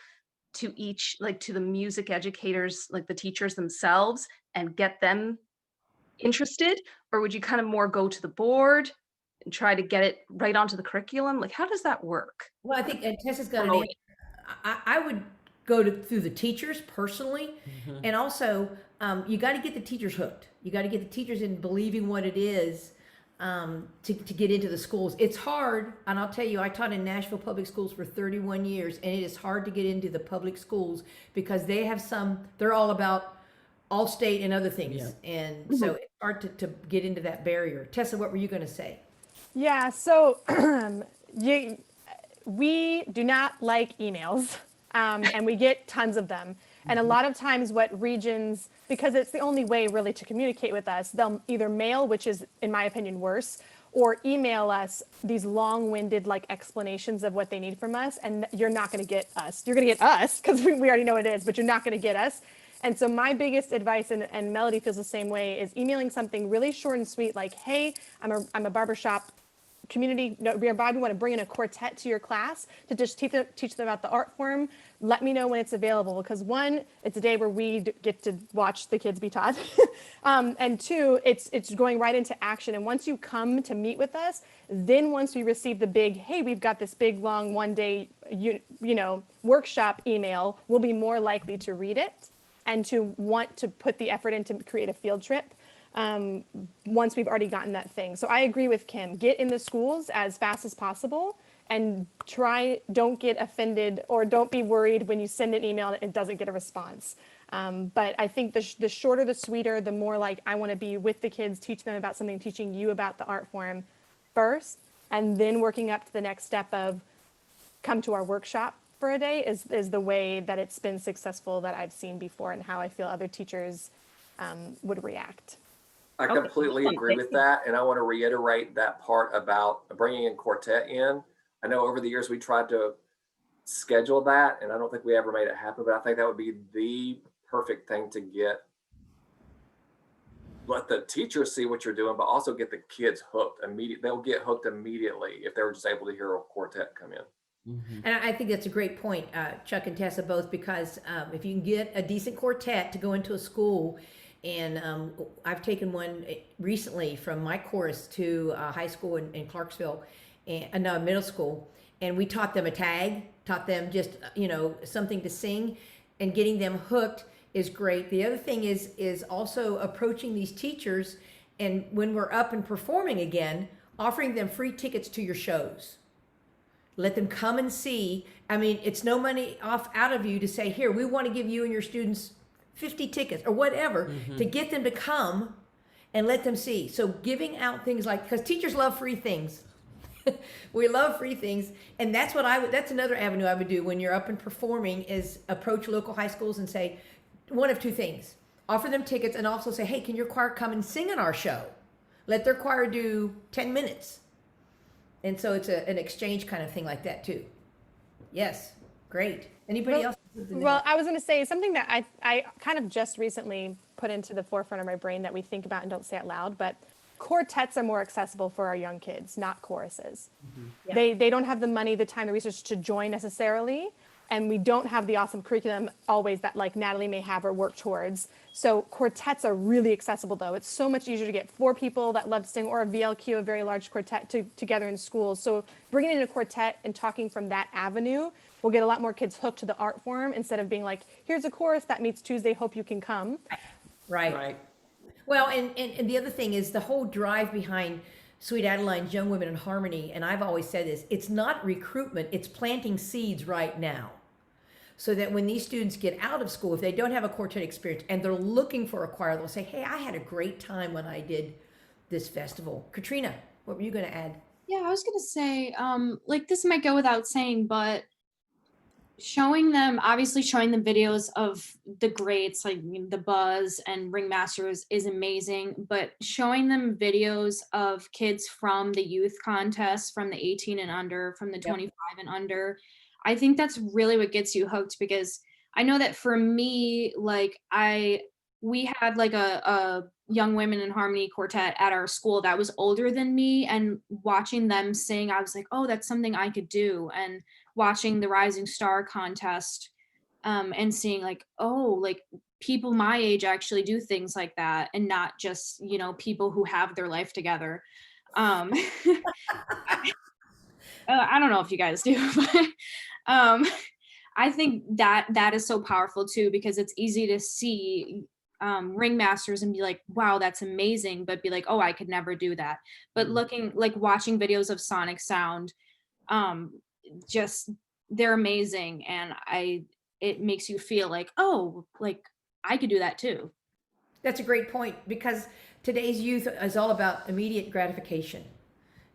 to to the music educators, like the teachers themselves, and get them interested, or would you kind of more go to the board and try to get it right onto the curriculum? Like, how does that work? Well, I think Tessa's got an answer. I would go through the teachers personally, and also you got to get the teachers hooked. You got to get the teachers in believing what it is to get into the schools. It's hard, and I'll tell you, I taught in Nashville public schools for 31 years, and it is hard to get into the public schools because they're all about all state and other things. Yeah. And so it's hard to get into that barrier. Tessa, what were you going to say? Yeah, so we do not like emails, and we get tons of them. And a lot of times what regions, because it's the only way really to communicate with us, they'll either mail, which is, in my opinion, worse, or email us these long-winded like explanations of what they need from us, and you're not going to get us. You're going to get us, because we already know what it is, but you're not going to get us. And so my biggest advice, and Melody feels the same way, is emailing something really short and sweet, like, hey, I'm a barbershop community, we want to bring in a quartet to your class to just teach them about the art form. Let me know when it's available, because one, it's a day where we get to watch the kids be taught. And two, it's going right into action. And once you come to meet with us, then once we receive the big, hey, we've got this big, long 1 day, workshop email, we'll be more likely to read it and to want to put the effort in to create a field trip. Once we've already gotten that thing. So I agree with Kim, get in the schools as fast as possible, and don't get offended or don't be worried when you send an email and it doesn't get a response. But I think the shorter, the sweeter, the more like I want to be with the kids, teach them about something, teaching you about the art form first, and then working up to the next step of come to our workshop for a day is the way that it's been successful that I've seen before, and how I feel other teachers would react. I completely agree with that. And I want to reiterate that part about bringing in quartet in. I know over the years we tried to schedule that, and I don't think we ever made it happen, but I think that would be the perfect thing to let the teachers see what you're doing, but also get the kids hooked immediately. They'll get hooked immediately if they were just able to hear a quartet come in. And I think that's a great point, Chuck and Tessa both, because if you can get a decent quartet to go into a school, and I've taken one recently from my chorus to high school in Clarksville, and no, middle school, and we taught them a tag, taught them just something to sing, and getting them hooked is great. The other thing is also approaching these teachers, and when we're up and performing again, offering them free tickets to your shows. Let them come and see. I mean, it's no money out of you to say, here, we want to give you and your students 50 tickets or whatever, to get them to come and let them see. So giving out things like, because teachers love free things. We love free things. And that's that's another avenue I would do when you're up and performing, is approach local high schools and say one of two things. Offer them tickets, and also say, hey, can your choir come and sing in our show? Let their choir do 10 minutes. And so it's an exchange kind of thing like that too. Yes, great. Anybody else? Well, I was going to say something that I kind of just recently put into the forefront of my brain that we think about and don't say out loud, but quartets are more accessible for our young kids, not choruses. Yeah. They don't have the money, the time, the research to join necessarily, and we don't have the awesome curriculum always that like Natalie may have or work towards. So quartets are really accessible though. It's so much easier to get 4 people that love to sing or a VLQ, a very large quartet together in schools. So bringing in a quartet and talking from that avenue will get a lot more kids hooked to the art form instead of being like, here's a chorus that meets Tuesday, hope you can come. Right. Well, and the other thing is the whole drive behind Sweet Adeline's Young Women in Harmony, and I've always said this, it's not recruitment, it's planting seeds right now. So that when these students get out of school, if they don't have a quartet experience and they're looking for a choir, they'll say, hey, I had a great time when I did this festival. Katrina, what were you going to add? Yeah, I was gonna say, like this might go without saying, but showing them videos of the greats like the Buzz and Ringmasters is amazing, but showing them videos of kids from the youth contest, from the 18 and under, from the 25 and under, I think that's really what gets you hooked, because I know that for me, like we had like a Young Women in Harmony quartet at our school that was older than me, and watching them sing, I was like, oh, that's something I could do. And watching the Rising Star contest and seeing like, oh, like people my age actually do things like that, and not just, people who have their life together. I don't know if you guys do, but I think that is so powerful too, because it's easy to see ringmasters and be like, wow, that's amazing, but be like, oh, I could never do that. But watching videos of Sonic Sound, just they're amazing, and it makes you feel like, oh, like I could do that too. That's a great point, because today's youth is all about immediate gratification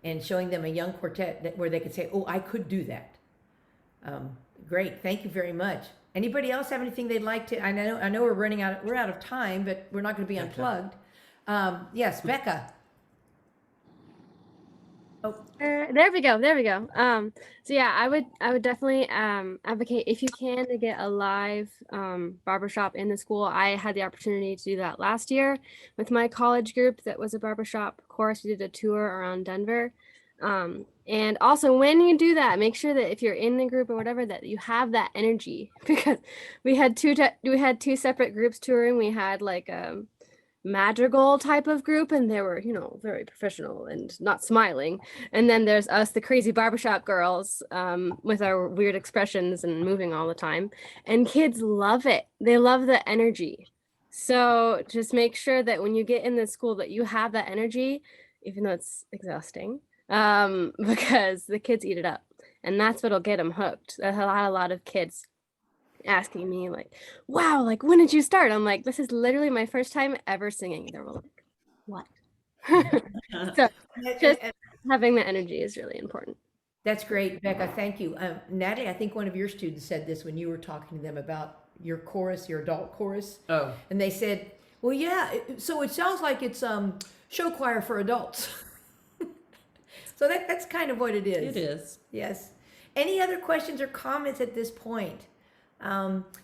and showing them a young quartet where they could say, oh, I could do that. Great, thank you very much. Anybody else have anything they'd like to? I know we're out of time, but we're not going to be unplugged. Yes, Becca. Oh, there we go. So yeah, I would definitely advocate, if you can, to get a live barbershop in the school. I had the opportunity to do that last year with my college group that was a barbershop course. We did a tour around Denver. And also, when you do that, make sure that if you're in the group or whatever, that you have that energy, because we had two separate groups touring. We had like a madrigal type of group, and they were, very professional and not smiling. And then there's us, the crazy barbershop girls, with our weird expressions and moving all the time. And kids love it. They love the energy. So just make sure that when you get in the school that you have that energy, even though it's exhausting. Because the kids eat it up, and that's what'll get them hooked. I had a lot of kids asking me like, wow, like when did you start? I'm like, this is literally my first time ever singing. They're like, what? So just having the energy is really important. That's great, Becca, thank you. Natalie, I think one of your students said this when you were talking to them about your chorus, your adult chorus. Oh. And they said, well, yeah, so it sounds like it's show choir for adults. So that's kind of what it is. It is. Yes. Any other questions or comments at this point?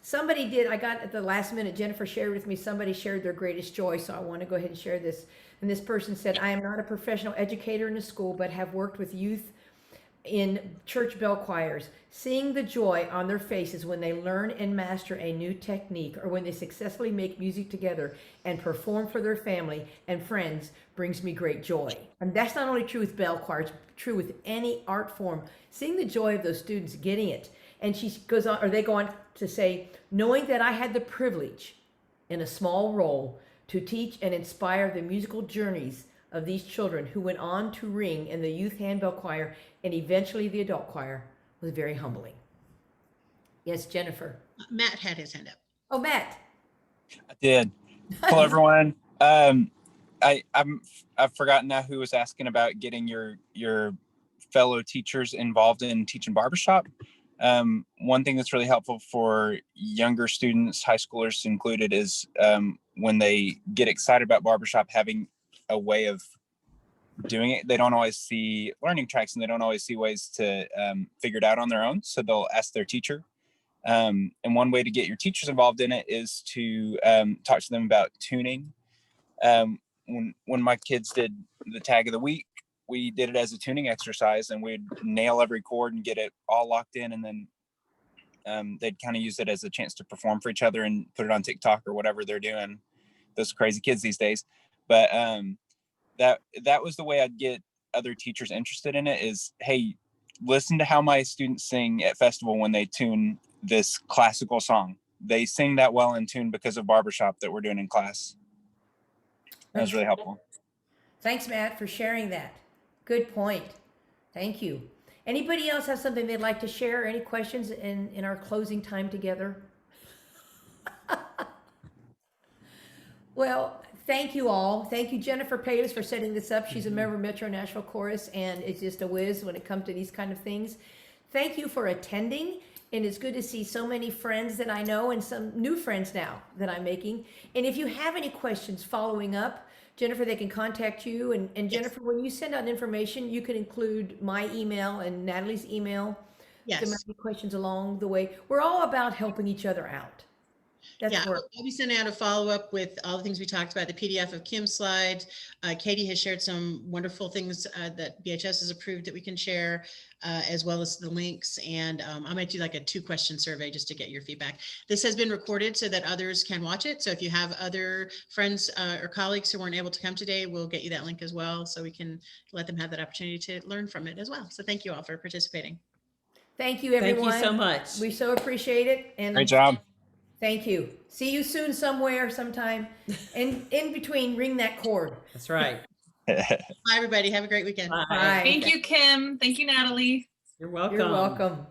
Somebody did, I got at the last minute, Jennifer shared with me, somebody shared their greatest joy, so I want to go ahead and share this. And this person said, I am not a professional educator in a school, but have worked with youth in church bell choirs. Seeing the joy on their faces when they learn and master a new technique, or when they successfully make music together and perform for their family and friends, brings me great joy. And that's not only true with bell choir, it's true with any art form. Seeing the joy of those students getting it. And she goes on, or they go on to say, knowing that I had the privilege in a small role to teach and inspire the musical journeys of these children who went on to ring in the youth handbell choir and eventually the adult choir, was very humbling. Yes, Jennifer. Matt had his hand up. Oh, Matt. I did. Hello, everyone. I've forgotten now who was asking about getting your fellow teachers involved in teaching barbershop. One thing that's really helpful for younger students, high schoolers included, is when they get excited about barbershop, having a way of doing it. They don't always see learning tracks, and they don't always see ways to figure it out on their own. So they'll ask their teacher. And one way to get your teachers involved in it is to talk to them about tuning. When my kids did the tag of the week, we did it as a tuning exercise, and we'd nail every chord and get it all locked in, and then they'd kind of use it as a chance to perform for each other and put it on TikTok or whatever they're doing. Those crazy kids these days. But that was the way I'd get other teachers interested in it is, hey, listen to how my students sing at festival when they tune this classical song. They sing that well in tune because of Barbershop that we're doing in class. That was really helpful. Thanks, Matt, for sharing that. Good point. Thank you. Anybody else have something they'd like to share? Any questions in our closing time together? Well, thank you all. Thank you, Jennifer Palis, for setting this up. She's a member of Metro Nashville Chorus and is just a whiz when it comes to these kind of things. Thank you for attending. And it's good to see so many friends that I know and some new friends now that I'm making. And if you have any questions following up, Jennifer, they can contact you. And Jennifer, when you send out information, you can include my email and Natalie's email. Yes. There might be questions along the way. We're all about helping each other out. That's Yeah, where I'll be sending out a follow-up with all the things we talked about, the PDF of Kim's slides. Katie has shared some wonderful things that BHS has approved that we can share, as well as the links. And I might do like a 2-question survey just to get your feedback. This has been recorded so that others can watch it. So if you have other friends or colleagues who weren't able to come today, we'll get you that link as well, so we can let them have that opportunity to learn from it as well. So thank you all for participating. Thank you, everyone. Thank you so much. We so appreciate it. And Great job. thank you. See you soon somewhere, sometime. And in between, ring that chord. That's right. Bye, everybody. Have a great weekend. Bye. Bye. Thank you, Kim. Thank you, Natalie. You're welcome. You're welcome.